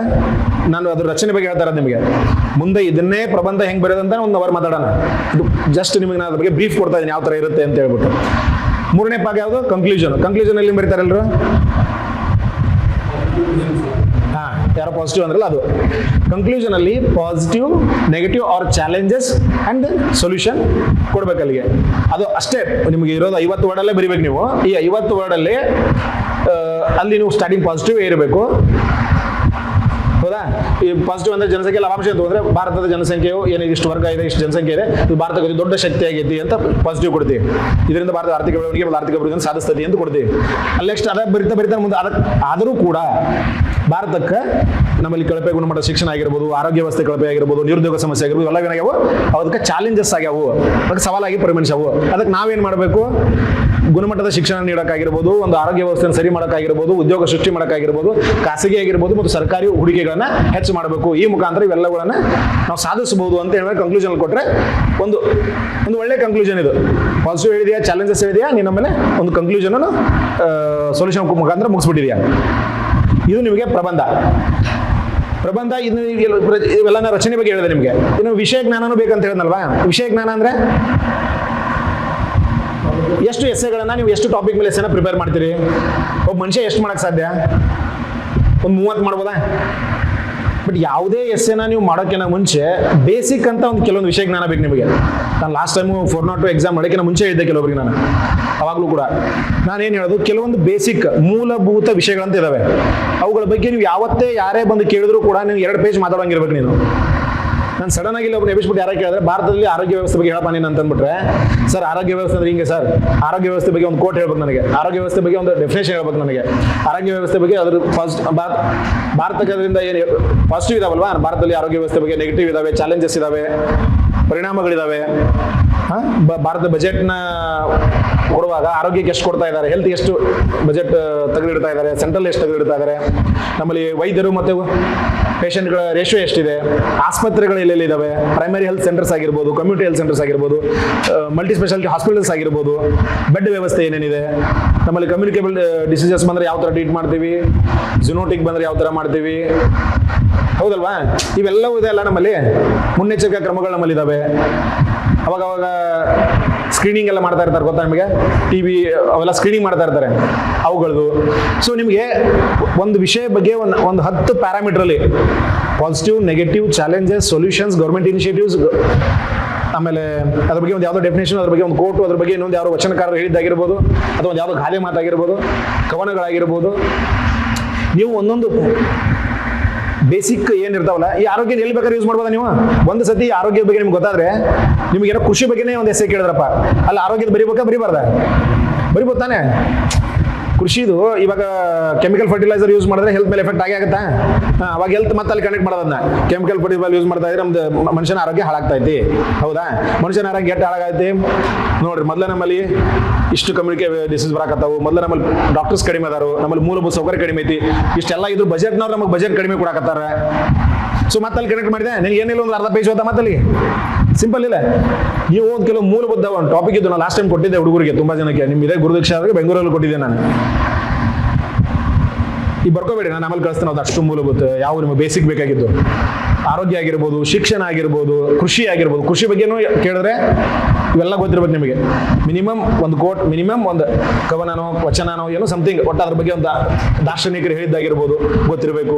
ನಾನು ಅದ್ರ ರಚನೆ ಬಗ್ಗೆ ಹೇಳ್ತಾ ಇರೋದು ನಿಮಗೆ. ಮುಂದೆ ಇದನ್ನೇ ಪ್ರಬಂಧ ಹೆಂಗೆ ಬರೋದಂತ ಒಂದು ಅವರ್ ಮಾತಾಡೋಣ. ಇದು ಜಸ್ಟ್ ನಿಮಗೆ ನಾನು ಅದ್ರ ಬಗ್ಗೆ ಬ್ರೀಫ್ ಕೊಡ್ತಾ ಇದ್ದೀನಿ, ಯಾವ ಥರ ಇರುತ್ತೆ ಅಂತ ಹೇಳ್ಬಿಟ್ಟು. 3ನೇ ಭಾಗ ಯಾವುದು? ಕನ್ಕ್ಲೂಷನ್. ಕನ್ಕ್ಲೂಷನ್ ಎಲ್ಲಿ ಬರೀತಾರೆ ಎಲ್ಲರೂ? ಯಾರೋ ಪಾಸಿಟಿವ್ ಅಂದ್ರಲ್ಲ ಅದು. ಕನ್ಕ್ಲೂಷನ್ ಅಲ್ಲಿ positive, negative or challenges and solution ಕೊಡ್ಬೇಕು ಅಲ್ಲಿಗೆ. ಅದು ಅಷ್ಟೇ ನಿಮಗೆ ಇರೋದು. 50 ವರ್ಡಲ್ಲೇ ಬರಿಬೇಕು ನೀವು. ಈ 50 ವರ್ಡಲ್ಲಿ ಅಲ್ಲಿ ನೀವು ಸ್ಟಾರ್ಟಿಂಗ್ ಪಾಸಿಟಿವ್ ಇರಬೇಕು, ಹೌದಾ? ಈ ಪಾಸಿಟಿವ್ ಅಂದ್ರೆ ಜನಸಂಖ್ಯೆ ಲಾಭಾಂಶ ಅಂತ ಹೋದ್ರೆ ಭಾರತದ ಜನಸಂಖ್ಯೆಯು ಏನಿದೆ, ಇಷ್ಟು ವರ್ಗ ಇದೆ, ಇಷ್ಟು ಜನಸಂಖ್ಯೆ ಇದೆ, ಇದು ಭಾರತಕ್ಕೆ ದೊಡ್ಡ ಶಕ್ತಿ ಆಗೈತಿ ಅಂತ ಪಾಸಿಟಿವ್ ಕೊಡ್ತೀವಿ. ಇದರಿಂದ ಭಾರತದ ಆರ್ಥಿಕ ಬೆಳವಣಿಗೆ ಮತ್ತು ಆರ್ಥಿಕ ಅಭಿವೃದ್ಧಿಯನ್ನು ಸಾಧಿಸ್ತದೆ ಅಂತ ಕೊಡ್ತೀವಿ. ಅಲ್ಲಿ ನೆಕ್ಸ್ಟ್ ಅದ ಬರಿತಾ ಮುಂದೆ ಅದಕ್ಕೆ ಆದರೂ ಕೂಡ ಭಾರತಕ್ಕೆ ನಮ್ಮಲ್ಲಿ ಕಳಪೆ ಗುಣಮಟ್ಟ ಶಿಕ್ಷಣ ಆಗಿರ್ಬೋದು, ಆರೋಗ್ಯ ವ್ಯವಸ್ಥೆ ಕಳಪೆ ಆಗಿರ್ಬೋದು, ನಿರುದ್ಯೋಗ ಸಮಸ್ಯೆ ಆಗಿರ್ಬೋದು, ಎಲ್ಲ ಏನಾಗ್ಯಾವು? ಅದಕ್ಕೆ ಚಾಲೆಂಜಸ್ ಆಗ್ಯಾವು, ಅದಕ್ಕೆ ಸವಾಲಾಗಿ ಪರಿಗಣಿಸ್ಯಾವು. ಅದಕ್ಕೆ ನಾವೇನು ಮಾಡಬೇಕು? ಗುಣಮಟ್ಟದ ಶಿಕ್ಷಣ ನೀಡೋಕ್ಕಾಗಿರ್ಬೋದು, ಒಂದು ಆರೋಗ್ಯ ವ್ಯವಸ್ಥೆಯನ್ನು ಸರಿ ಮಾಡೋಕ್ಕಾಗಿರ್ಬೋದು, ಉದ್ಯೋಗ ಸೃಷ್ಟಿ ಮಾಡೋಕ್ಕಾಗಿರ್ಬೋದು, ಖಾಸಗಿ ಆಗಿರ್ಬೋದು ಮತ್ತು ಸರ್ಕಾರಿ ಹೂಡಿಕೆಗಳನ್ನ ಹೆಚ್ಚು ಮಾಡಬೇಕು. ಈ ಮುಖಾಂತರ ಇವೆಲ್ಲಗಳನ್ನ ನಾವು ಸಾಧಿಸಬಹುದು ಅಂತ ಹೇಳಿ ಕನ್ಕ್ಲೂಷನ್ ಕೊಟ್ಟರೆ ಒಂದು ಒಳ್ಳೆ ಕನ್ಕ್ಲೂಷನ್ ಇದು. ಪಾಸಿಟಿವ್ ಹೇಳಿದೆಯಾ, ಚಾಲೆಂಜಸ್ ಹೇಳಿದೆಯಾ, ನೀನು ನಮ್ಮನೆ ಒಂದು ಕನ್ಕ್ಲೂಷನ್ ಸೊಲ್ಯೂಷನ್ ಮುಖಾಂತರ ಮುಗಿಸ್ಬಿಟ್ಟಿದೆಯಾ. ಇದು ನಿಮಗೆ ಪ್ರಬಂಧ. ಇವೆಲ್ಲ ರಚನೆ ಬಗ್ಗೆ ಹೇಳಿದೆ ನಿಮಗೆ. ಇನ್ನು ವಿಷಯ ಜ್ಞಾನನೂ ಬೇಕಂತ ಹೇಳಿದ್ನಲ್ವಾ? ವಿಷಯ ಜ್ಞಾನ ಅಂದ್ರೆ ಎಷ್ಟು ಎಸ್ಸೆಗಳನ್ನ ನೀವು ಎಷ್ಟು ಟಾಪಿಕ್ ಮೇಲೆ ಎಸ್ಸೆನ ಪ್ರಿಪೇರ್ ಮಾಡ್ತೀರಿ? ಒಬ್ಬ ಮನುಷ್ಯ ಎಷ್ಟು ಮಾಡಕ್ಕೆ ಸಾಧ್ಯ? ಒಂದು 30 ಮಾಡ್ಬೋದಾ? ಬಟ್ ಯಾವುದೇ ಎಸ್ಸೆನ ನೀವು ಮಾಡೋಕ್ಕಿಂತ ಮುಂಚೆ ಬೇಸಿಕ್ ಅಂತ ಒಂದು ಕೆಲವೊಂದು ವಿಷಯ ಜ್ಞಾನ ಬೇಕು ನಿಮಗೆ. ನಾನು ಲಾಸ್ಟ್ ಟೈಮು 402 ಎಕ್ಸಾಮ್ ಮಾಡೋಕ್ಕಿಂತ ಮುಂಚೆ ಹೇಳಿದ್ದೆ ಕೆಲವೊಬ್ಬರಿಗೆ ನಾನು. ಅವಾಗಲೂ ಕೂಡ ನಾನೇನು ಹೇಳೋದು, ಕೆಲವೊಂದು ಬೇಸಿಕ್ ಮೂಲಭೂತ ವಿಷಯಗಳಂತ ಇದಾವೆ. ಅವುಗಳ ಬಗ್ಗೆ ನೀವು ಯಾವತ್ತೇ ಯಾರೇ ಬಂದು ಕೇಳಿದ್ರು ಕೂಡ ನೀವು 2 ಪೇಜ್ ಮಾತಾಡೋಂಗಿರ್ಬೇಕು ನೀನು. ನಾನು ಸಡನ್ ಆಗಿ ಒಬ್ಬರು ಎಬ್ಬಿಸ್ಬಿಟ್ಟು ಯಾರು ಕೇಳಿದ್ರೆ ಭಾರತದಲ್ಲಿ ಆರೋಗ್ಯ ವ್ಯವಸ್ಥೆ ಬಗ್ಗೆ ಹೇಳಪ್ಪ ನೀನು ಅಂತ ಅಂದ್ಬಿಟ್ರೆ, ಸರ್ ಆರೋಗ್ಯ ವ್ಯವಸ್ಥೆ ಅಂದ್ರೆ ಹಿಂಗೆ ಸರ್, ಆರೋಗ್ಯ ವ್ಯವಸ್ಥೆ ಬಗ್ಗೆ ಒಂದು ಕೋಟ್ ಹೇಳ್ಬೇಕು ನನಗೆ, ಆರೋಗ್ಯ ವ್ಯವಸ್ಥೆ ಬಗ್ಗೆ ಒಂದು ಡೆಫಿನೇಷನ್ ಹೇಳ್ಬೇಕು ನನಗೆ, ಆರೋಗ್ಯ ವ್ಯವಸ್ಥೆ ಬಗ್ಗೆ ಅದ್ರ ಫಸ್ಟ್ ಭಾರತಕ್ಕೆ ಅದರಿಂದ ಏನು ಪಾಸಿಟಿವ್ ಇದಾವಲ್ವಾ ಭಾರತದಲ್ಲಿ ಆರೋಗ್ಯ ವ್ಯವಸ್ಥೆ ಬಗ್ಗೆ, ನೆಗೆಟಿವ್ ಇದಾವೆ, ಚಾಲೆಂಜಸ್ ಇದಾವೆ, ಪರಿಣಾಮಗಳಿದಾವೆ. ಭಾರತ ಬಜೆಟ್ನ ಕೊಡುವಾಗ ಆರೋಗ್ಯಕ್ಕೆ ಎಷ್ಟು ಕೊಡ್ತಾ ಇದ್ದಾರೆ, ಹೆಲ್ತ್ ಎಷ್ಟು ಬಜೆಟ್ ತೆಗೆದಿಡ್ತಾ ಇದ್ದಾರೆ, ಸೆಂಟ್ರಲ್ ಎಷ್ಟು ತೆಗೆದಿಡ್ತಾ ಇದ್ದಾರೆ, ನಮ್ಮಲ್ಲಿ ವೈದ್ಯರು ಮತ್ತು ಪೇಷಂಟ್ಗಳ ರೇಷಿಯೋ ಎಷ್ಟಿದೆ, ಆಸ್ಪತ್ರೆಗಳು ಎಲ್ಲೆಲ್ಲಿದ್ದಾವೆ, ಪ್ರೈಮರಿ ಹೆಲ್ತ್ ಸೆಂಟರ್ಸ್ ಆಗಿರ್ಬೋದು, ಕಮ್ಯುನಿಟಿ ಹೆಲ್ತ್ ಸೆಂಟರ್ಸ್ ಆಗಿರ್ಬೋದು, ಮಲ್ಟಿ ಸ್ಪೆಷಾಲಿಟಿ ಹಾಸ್ಪಿಟಲ್ಸ್ ಆಗಿರ್ಬೋದು, ಬೆಡ್ ವ್ಯವಸ್ಥೆ ಏನೇನಿದೆ, ನಮ್ಮಲ್ಲಿ ಕಮ್ಯುನಿಕೇಬಲ್ ಡಿಸೀಸಸ್ ಬಂದರೆ ಯಾವ ಥರ ಟ್ರೀಟ್ ಮಾಡ್ತೀವಿ, ಝೂನೋಟಿಕ್ ಬಂದರೆ ಯಾವ ಥರ ಮಾಡ್ತೀವಿ, ಹೌದಲ್ವಾ? ಇವೆಲ್ಲವೂ ಇದೆ ಅಲ್ಲ ನಮ್ಮಲ್ಲಿ, ಮುನ್ನೆಚ್ಚರಿಕಾ ಕ್ರಮಗಳು ನಮ್ಮಲ್ಲಿ ಇದ್ದಾವೆ. ಅವಾಗ ಸ್ಕ್ರೀನಿಂಗ್ ಎಲ್ಲ ಮಾಡ್ತಾ ಇರ್ತಾರೆ, ಗೊತ್ತಾ ನಿಮಗೆ? ಟಿವಿ ಅವೆಲ್ಲ ಸ್ಕ್ರೀನಿಂಗ್ ಮಾಡ್ತಾ ಇರ್ತಾರೆ ಅವುಗಳದು. ಸೊ ನಿಮಗೆ ಒಂದು ವಿಷಯ ಬಗ್ಗೆ ಒಂದು 10 ಪ್ಯಾರಾಮೀಟ್ರಲ್ಲಿ positive, negative, challenges, solutions, government initiatives, ಆಮೇಲೆ ಅದ್ರ ಬಗ್ಗೆ ಒಂದು ಯಾವುದೋ ಡೆಫಿನೇಷನ್, ಅದ್ರ ಬಗ್ಗೆ ಒಂದು ಕೋಟು, ಅದ್ರ ಬಗ್ಗೆ ಇನ್ನೊಂದು ಯಾರೋ ವಚನಕಾರರು ಹೇಳಿದ್ದಾಗಿರ್ಬೋದು, ಅಥವಾ ಒಂದು ಯಾವುದೋ ಗಾದೆ ಮಾತಾಗಿರ್ಬೋದು, ಕವನಗಳಾಗಿರ್ಬೋದು, ನೀವು ಒಂದೊಂದು ಬೇಸಿಕ್ ಏನಿರ್ತಾವಲ್ಲ, ಈ ಆರೋಗ್ಯ ಎಲ್ಲಿ ಬೇಕಾದ್ರೆ ಯೂಸ್ ಮಾಡ್ಬೋದಾ ನೀವು? ಒಂದು ಸತಿ ಆರೋಗ್ಯದ ಬಗ್ಗೆ ನಿಮ್ಗೆ ಗೊತ್ತಾದ್ರೆ, ನಿಮ್ಗೆ ಏನೋ ಕೃಷಿ ಬಗ್ಗೆನೇ ಒಂದು ಎಸ್ಸೆ ಕೇಳಿದ್ರಪ್ಪ, ಅಲ್ಲಿ ಆರೋಗ್ಯದ ಬರಿಬಾರ್ದ? ಬರಿಬೋದು ತಾನೆ? ಕೃಷಿದು ಇವಾಗ ಕೆಮಿಕಲ್ ಫರ್ಟಿಲೈಸರ್ ಯೂಸ್ ಮಾಡಿದ್ರೆ ಹೆಲ್ತ್ ಮೇಲೆ ಎಫೆಕ್ಟ್ ಆಗುತ್ತಾ? ಅವಾಗ ಹೆಲ್ತ್ ಮತ್ತೆ ಅಲ್ಲಿ ಕನೆಕ್ಟ್ ಮಾಡೋದನ್ನ, ಕೆಮಿಕಲ್ ಫರ್ಟಿಲೈಸರ್ ಯೂಸ್ ಮಾಡ್ತಾ ಇದ್ರೆ ನಮ್ದು ಮನುಷ್ಯನ ಆರೋಗ್ಯ ಹಾಳಾಗ್ತೈತಿ, ಹೌದಾ? ಮನುಷ್ಯನ ಆರೋಗ್ಯ ಎಷ್ಟು ಹಾಳಾಗೈತಿ ನೋಡ್ರಿ. ಮೊದಲ ನಮ್ಮಲ್ಲಿ ಇಷ್ಟು ಕಮ್ಯುನಿಕೇಬಲ್ ಡಿಸೀಸ್ ಬರಾಕತ್ತಾವು, ಮೊದಲ ನಮ್ಮಲ್ಲಿ ಡಾಕ್ಟರ್ಸ್ ಕಡಿಮೆ ಅದಾರು, ನಮ್ಮಲ್ಲಿ ಮೂಲಭೂತ ಸೌಕರ್ಯ ಕಡಿಮೆ ಐತಿ, ಇಷ್ಟೆಲ್ಲ ಇದ್ರು ಬಜೆಟ್ನವ್ರು ನಮಗೆ ಬಜೆಟ್ ಕಡಿಮೆ ಕೊಡಾಕತ್ತಾರ. ಸೊ ಮತ್ತೆ ಅಲ್ಲಿ ಕನೆಕ್ಟ್ ಮಾಡಿದೆ, ನಿನಗೆ ಏನಿಲ್ಲ ಒಂದು ಅರ್ಧ ಪೇಜ್ ಓದ್ತಾ ಮತ್ತಲ್ಲಿ ಸಿಂಪಲ್ ಇಲ್ಲ. ನೀವು ಒಂದು ಕೆಲವು ಮೂಲಭೂತ ಒಂದು ಟಾಪಿಕ್ ಇದ್ದು ನಾನು ಲಾಸ್ಟ್ ಟೈಮ್ ಕೊಟ್ಟಿದ್ದೆ ಹುಡುಗರಿಗೆ, ತುಂಬಾ ಜನಕ್ಕೆ. ನಿಮ್ಮ ಇದೇ ಗುರುದೀಕ್ಷಾ ಅವರಿಗೆ ಬೆಂಗಳೂರಲ್ಲಿ ಕೊಟ್ಟಿದ್ದೆ ನಾನು. ಈ ಬರ್ಕೋಬೇಡಿ, ನಾನು ಆಮೇಲೆ ಕಳಿಸ್ತೇನೆ. ಅದು ಅಷ್ಟು ಮೂಲಭೂತ ಯಾವ ನಿಮಗೆ ಬೇಸಿಕ್ ಬೇಕಾಗಿದ್ದು, ಆರೋಗ್ಯ ಆಗಿರ್ಬೋದು, ಶಿಕ್ಷಣ ಆಗಿರ್ಬೋದು, ಕೃಷಿ ಆಗಿರ್ಬೋದು. ಕೃಷಿ ಬಗ್ಗೆನೂ ಕೇಳಿದ್ರೆ ಇವೆಲ್ಲ ಗೊತ್ತಿರ್ಬೇಕು ನಿಮಗೆ. ಮಿನಿಮಮ್ ಒಂದು ಕೋಟ್, ಮಿನಿಮಮ್ ಒಂದು ಕವನನೋ ವಚನನೋ ಏನೋ ಸಮಥಿಂಗ್, ಒಟ್ಟು ಅದ್ರ ಬಗ್ಗೆ ಒಂದು ದಾರ್ಶನಿಕರು ಹೇಳಿದ್ದಾಗಿರ್ಬೋದು ಗೊತ್ತಿರಬೇಕು,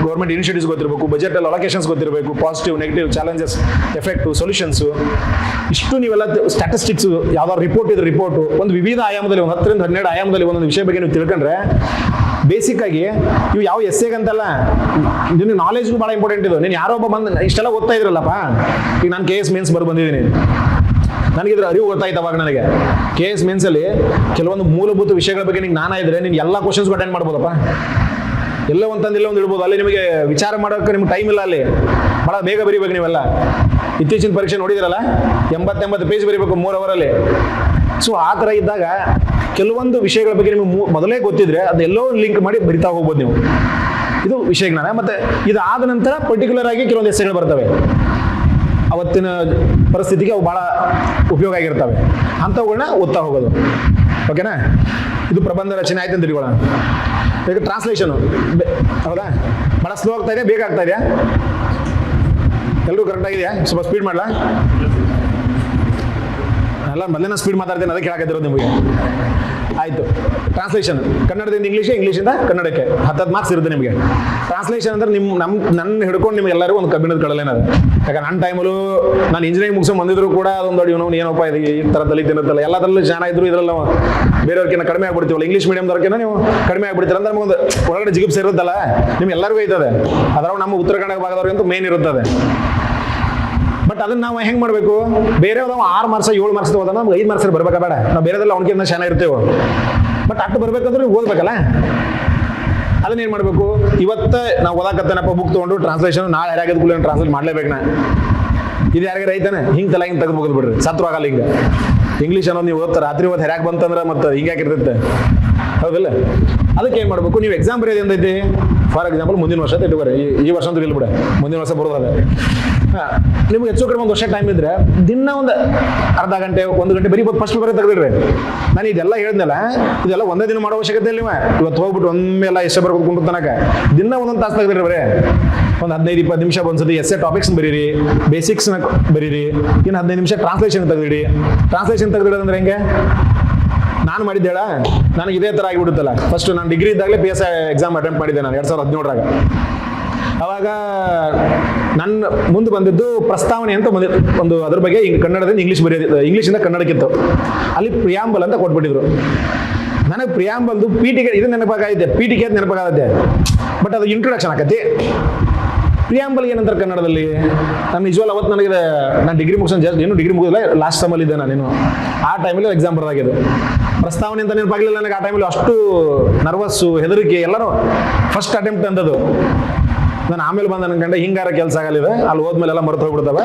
ಗೌರ್ಮೆಂಟ್ ಇನಿಷಿಯೇಟಿವ್ಸ್ ಗೊತ್ತಿರಬೇಕು, ಬಜೆಟಲ್ಲಿ ಅಲೋಕೇಶನ್ಸ್ ಗೊತ್ತಿರಬೇಕು, positive, negative, challenges, effect, solutions, ಇಷ್ಟು ನೀವೆಲ್ಲ ಸ್ಟ್ಯಾಟಿಸ್ಟಿಕ್ಸ್, ಯಾವ್ದಾದ್ರು ರಿಪೋರ್ಟ್ ಇದ್ರೆ ರಿಪೋರ್ಟು, ಒಂದು ವಿವಿಧ ಆಯಾಮದಲ್ಲಿ, ಒಂದು 10 ರಿಂದ 12 ಆಯಾಮದಲ್ಲಿ ಒಂದೊಂದು ವಿಷಯ ಬಗ್ಗೆ ನೀವು ತಿಳ್ಕೊಂಡ್ರೆ, ಬೇಸಿಕ್ ಆಗಿ ಇವು ಯಾವ ಎಸ್ಸೆಗಂತಲ್ಲ, ನಿನ್ನ ನಾಲೆಜ್ಗೂ ಭಾಳ ಇಂಪಾರ್ಟೆಂಟ್ ಇದು. ನೀನು ಯಾರೋ ಒಬ್ಬ ಬಂದು ಇಷ್ಟೆಲ್ಲ ಓದ್ತಾ ಇದ್ರಲ್ಲಪ್ಪ, ಈಗ ನಾನು KS ಮೇನ್ಸ್ ಬಂದಿದ್ದೀನಿ, ನನಗಿದ್ರ ಅರಿವು ಗೊತ್ತಾಯ್ತು. ಅವಾಗ ನನಗೆ KS ಮೇನ್ಸಲ್ಲಿ ಕೆಲವೊಂದು ಮೂಲಭೂತ ವಿಷಯಗಳ ಬಗ್ಗೆ ನಿಂಗೆ ಜ್ಞಾನ ಇದ್ರೆ ನೀನು ಎಲ್ಲ ಕ್ವಶನ್ಸ್ಗೂ ಅಟೆಂಡ್ ಮಾಡ್ಬೋದಪ್ಪ. ಎಲ್ಲ ಒಂತಂದಿಲ್ಲ ಒಂದು ಇಡ್ಬೋದು. ಅಲ್ಲಿ ನಿಮಗೆ ವಿಚಾರ ಮಾಡೋಕೆ ನಿಮ್ಗೆ ಟೈಮ್ ಇಲ್ಲ, ಅಲ್ಲಿ ಭಾಳ ಬೇಗ ಬರೀಬೇಕು ನೀವೆಲ್ಲ. ಇತ್ತೀಚಿನ ಪರೀಕ್ಷೆ ನೋಡಿದಿರಲ್ಲ, 80 ಪೇಜ್ ಬರೀಬೇಕು 3 ಅವರಲ್ಲಿ. ಸೊ ಆ ಥರ ಇದ್ದಾಗ ಕೆಲವೊಂದು ವಿಷಯಗಳ ಬಗ್ಗೆ ನಿಮಗೆ ಮೊದಲೇ ಗೊತ್ತಿದ್ರೆ ಅದೆಲ್ಲೋ ಲಿಂಕ್ ಮಾಡಿ ಬರಿತಾ ಹೋಗ್ಬೋದು ನೀವು. ಇದು ವಿಷಯ ಜ್ಞಾನ. ಮತ್ತೆ ಇದಾದ ನಂತರ ಪರ್ಟಿಕ್ಯುಲರ್ ಆಗಿ ಕೆಲವೊಂದು ಎಸ್ಸೆಗಳು ಬರ್ತವೆ, ಅವತ್ತಿನ ಪರಿಸ್ಥಿತಿಗೆ ಅವು ಭಾಳ ಉಪಯೋಗ ಆಗಿರ್ತವೆ, ಅಂಥವುಗಳನ್ನ ಓದ್ತಾ ಹೋಗೋದು. ಓಕೆನಾ? ಇದು ಪ್ರಬಂಧ ರಚನೆ ಆಯ್ತು ಅಂತ ತಿಳ್ಕೊಳ್ಳೋಣ. ಈಗ ಟ್ರಾನ್ಸ್ಲೇಷನು ಹೌದಾ, ಭಾಳ ಸ್ಲೋ ಆಗ್ತಾ ಇದೆ, ಬೇಗ ಆಗ್ತಾ ಇದೆಯಾ? ಎಲ್ಲರೂ ಕರೆಕ್ಟ್ ಆಗಿದೆಯಾ? ಸ್ವಲ್ಪ ಸ್ಪೀಡ್ ಮಾಡಲಾ? ಅಲ್ಲ, ಮೊದಲೇ ಸ್ಪೀಡ್ ಮಾತಾಡ್ತೇನೆ, ಅದಕ್ಕೆ ಹೇಳಕತ್ತಿರೋದು ನಿಮಗೆ. ಆಯಿತು. ಟ್ರಾನ್ಸ್ಲೇಷನ್ ಕನ್ನಡದಿಂದ ಇಂಗ್ಲೀಷ್, ಇಂಗ್ಲೀಷಿಂದ ಕನ್ನಡಕ್ಕೆ 10 ಮಾರ್ಕ್ಸ್ ಇರುತ್ತೆ ನಿಮಗೆ. ಟ್ರಾನ್ಸ್ಲೇಷನ್ ಅಂದ್ರೆ ನನ್ನ ಹಿಡ್ಕೊಂಡು ನಿಮ್ಗೆ ಎಲ್ಲರಿಗೂ ಒಂದು ಕಬ್ಬಿಣದ ಕಡಲೇನದು. ಯಾಕಂದ್ರೆ ನನ್ನ ಟೈಮಲ್ಲೂ ನಾನು ಇಂಜಿನಿಯರಿಂಗ್ ಮುಗಿಸ್ಕೊಂಡು ಬಂದಿದ್ರು ಕೂಡ ಅದೊಂದು ಇವನು ಏನಪ್ಪ ಇದು ಈ ಥರ ದಲಿತಿರುತ್ತಲ್ಲ, ಎಲ್ಲದರಲ್ಲೂ ಜನ ಇದ್ರು, ಇದರಲ್ಲಿ ನಾವು ಬೇರೆಯವ್ರಿಗಿಂತ ಕಡಿಮೆ ಆಗ್ಬಿಡ್ತೀವಲ್ಲ, ಇಂಗ್ಲೀಷ್ ಮೀಡಿಯಮ್ದವ್ರಿಗಿಂತ ನೀವು ಕಡಿಮೆ ಆಗ್ಬಿಡ್ತೀರ ಅಂತ ನಮಗೊಂದು ಒಳಗಡೆ ಜಿಗುಪ್ಸೆ ಇರುತ್ತಲ್ಲ, ನಿಮ್ಗೆ ಎಲ್ಲರಿಗೂ ಐತದೆ. ಅದ್ರಾಗ ನಮ್ಮ ಉತ್ತರ ಕನ್ನಡ ಭಾಗದವ್ರಿಗಂತೂ ಮೇನ್ ಇರುತ್ತದೆ. ಬಟ್ ಅದನ್ನ ನಾವು ಹೆಂಗೆ ಮಾಡಬೇಕು? ಬೇರೆ 6 ಮಾರ್ಕ್ಸ್ 7 ಮಾರ್ಕ್ಸ್ ಹೋದ ನಮ್ಗೆ 5 ಮಾರ್ಕ್ಸ್ ಬರ್ಬೇಕಾ ಬೇಡ? ನಾವು ಬೇರೆದೆಲ್ಲ ಅವನಿಗಿಂತ ಶಾನ ಇರ್ತೇವೆ. ಬಟ್ ಅಷ್ಟು ಬರ್ಬೇಕಂದ್ರೆ ನೀವು ಓದ್ಬೇಕಲ್ಲ. ಅದನ್ನ ಏನು ಮಾಡಬೇಕು? ಇವತ್ತು ನಾವು ಓದಾಕತ್ತೇನಪ್ಪ ಬುಕ್ ತೊಗೊಂಡು ಟ್ರಾನ್ಸ್ಲೇಷನ್, ನಾಳೆ ಯಾರಾಗದ ಕೂಡ ಟ್ರಾನ್ಸ್ಲೇಟ್ ಮಾಡಲೇಬೇಕು. ನಾ ಇದು ಯಾರಿಗಾರ ಐತಾನೆ ಹಿಂಗೆ ತಲೆ ಹಿಂಗೆ ತೆಗೆದು ಬಿಡ್ರಿ, ಸತ್ರು ಆಗಲ್ಲ. ಹಿಂಗೆ ಇಂಗ್ಲೀಷ್ ಅನ್ನೋದು ನೀವು ಓದ್ತಾರೆ, ರಾತ್ರಿ ಓದ್ ಹೆರಾಕ್ ಬಂತಂದ್ರೆ ಮತ್ತೆ ಹಿಂಗೆ ಹಾಕಿರ್ತೈತೆ, ಹೌದಿಲ್ಲ? ಅದಕ್ಕೆ ಏನು ಮಾಡಬೇಕು? ನೀವು ಎಕ್ಸಾಮ್ ಬರೆಯೋದು ಎಂದೈತಿ? ಫಾರ್ ಎಕ್ಸಾಂಪಲ್ ಮುಂದಿನ ವರ್ಷ ಇಟ್ಟುವರೆ, ಈ ವರ್ಷ ಅಂತ ಇಲ್ಬಿಡ, ಮುಂದಿನ ವರ್ಷ ಬರೋದಲ್ಲ. ನಿಮ್ಗೆ ಹೆಚ್ಚು ಕಡಿಮೆ 1 ವರ್ಷ ಟೈಮ್ ಇದ್ರೆ ದಿನ ಒಂದು ಅರ್ಧ ಗಂಟೆ 1 ಗಂಟೆ ಬರೀಬೋದು. ಫಸ್ಟ್ ಬರೀ ತೆಗೆದಿಡ್ರಿ. ನಾನು ಇದೆಲ್ಲ ಹೇಳಿದ್ನಲ್ಲ, ಇದೆಲ್ಲ ಒಂದೇ ದಿನ ಮಾಡೋ ಅವಶ್ಯಕತೆ ಇಲ್ಲ. ನೀವು ಇವತ್ತು ಹೋಗ್ಬಿಟ್ಟು ಒಮ್ಮೆಲ್ಲ ಎಷ್ಟೇ ಬರ್ಕೊಂಡು ತನಕ ದಿನ 1 ತಾಸು ತೆಗೆದಿಡ್ರಿ. ಬರೇ ಒಂದು 15-20 ನಿಮಿಷ ಒಂದ್ಸತಿ ಎಸ್ಸೆ ಟಾಪಿಕ್ಸ್ ಬರೀರಿ, ಬೇಸಿಕ್ಸ್ನ ಬರೀರಿ. ಇನ್ನು 15 ನಿಮಿಷ ಟ್ರಾನ್ಸ್ಲೇಷನ್ ತೆಗೆದಿಡಿ. ಟ್ರಾನ್ಸ್ಲೇಷನ್ ತೆಗೆದಿಡೋದಂದ್ರೆ ಹೆಂಗೆ? ನಾನು ಮಾಡಿದ್ದೇಳ, ನನಗೆ ಇದೇ ಥರ ಆಗಿಬಿಡುತ್ತಲ್ಲ. ಫಸ್ಟ್ ನಾನು ಡಿಗ್ರಿ ಇದ್ದಾಗಲೇ PSI ಎಕ್ಸಾಮ್ ಅಟೆಂಪ್ಟ್ ಮಾಡಿದ್ದೆ ನಾನು 2017ರಾಗ. ಅವಾಗ ನನ್ನ ಮುಂದೆ ಬಂದಿದ್ದು ಪ್ರಸ್ತಾವನೆ ಅಂತ ಒಂದು ಅದ್ರ ಬಗ್ಗೆ ಕನ್ನಡದಿಂದ ಇಂಗ್ಲೀಷ್ ಬರೆಯೋದು, ಇಂಗ್ಲೀಷಿಂದ ಕನ್ನಡಕ್ಕಿತ್ತು. ಅಲ್ಲಿ ಪ್ರಿಯಾಂಬಲ್ ಅಂತ ಕೊಟ್ಬಿಟ್ಟಿದ್ರು. ನನಗೆ ಪ್ರಿಯಾಂಬಲ್ದು ಪೀಠಿಕೆ ಇದು ನೆನಪಾಗೈತೆ, ಪೀಠಿಕೆ ಅಂತ ನೆನಪಾಗತ್ತೆ. ಬಟ್ ಅದು ಇಂಟ್ರೊಡಕ್ಷನ್ ಆಕತಿ. ಪ್ರಿಯಾಂಬಲ್ ಏನಂತಾರೆ ಕನ್ನಡದಲ್ಲಿ? ನಾನು ನಿಜವಲ್ಲ ಅವತ್ತು ನಾನು ಡಿಗ್ರಿ ಮುಗಿಸೋಣ ಏನು ಡಿಗ್ರಿ ಮುಗಿದಿಲ್ಲ, ಲಾಸ್ಟ್ ಸಮ್ಮಲ್ಲಿ ಇದ್ದೆ ನಾನೇನು ಆ ಟೈಮಲ್ಲಿ ಎಕ್ಸಾಮ್ ಬರೋದಾಗಿದೆ. ಪ್ರಸ್ತಾವನೆ ಅಂತ ನೆನಪಾಗಲಿಲ್ಲ ನನಗೆ ಆ ಟೈಮಲ್ಲಿ, ಅಷ್ಟು ನರ್ವಸ್ಸು, ಹೆದರಿಕೆ ಎಲ್ಲರೂ. ಫಸ್ಟ್ ಅಟೆಂಪ್ಟ್ ಅಂದದು. ನಾನು ಆಮೇಲೆ ಬಂದ ನನ್ನ ಗಂಡ ಹಿಂಗಾರ ಕೆಲಸ ಆಗಲಿದೆ, ಅಲ್ಲಿ ಹೋದ್ಮೇಲೆ ಎಲ್ಲ ಮರೆತು ಹೋಗ್ಬಿಡ್ತವೆ.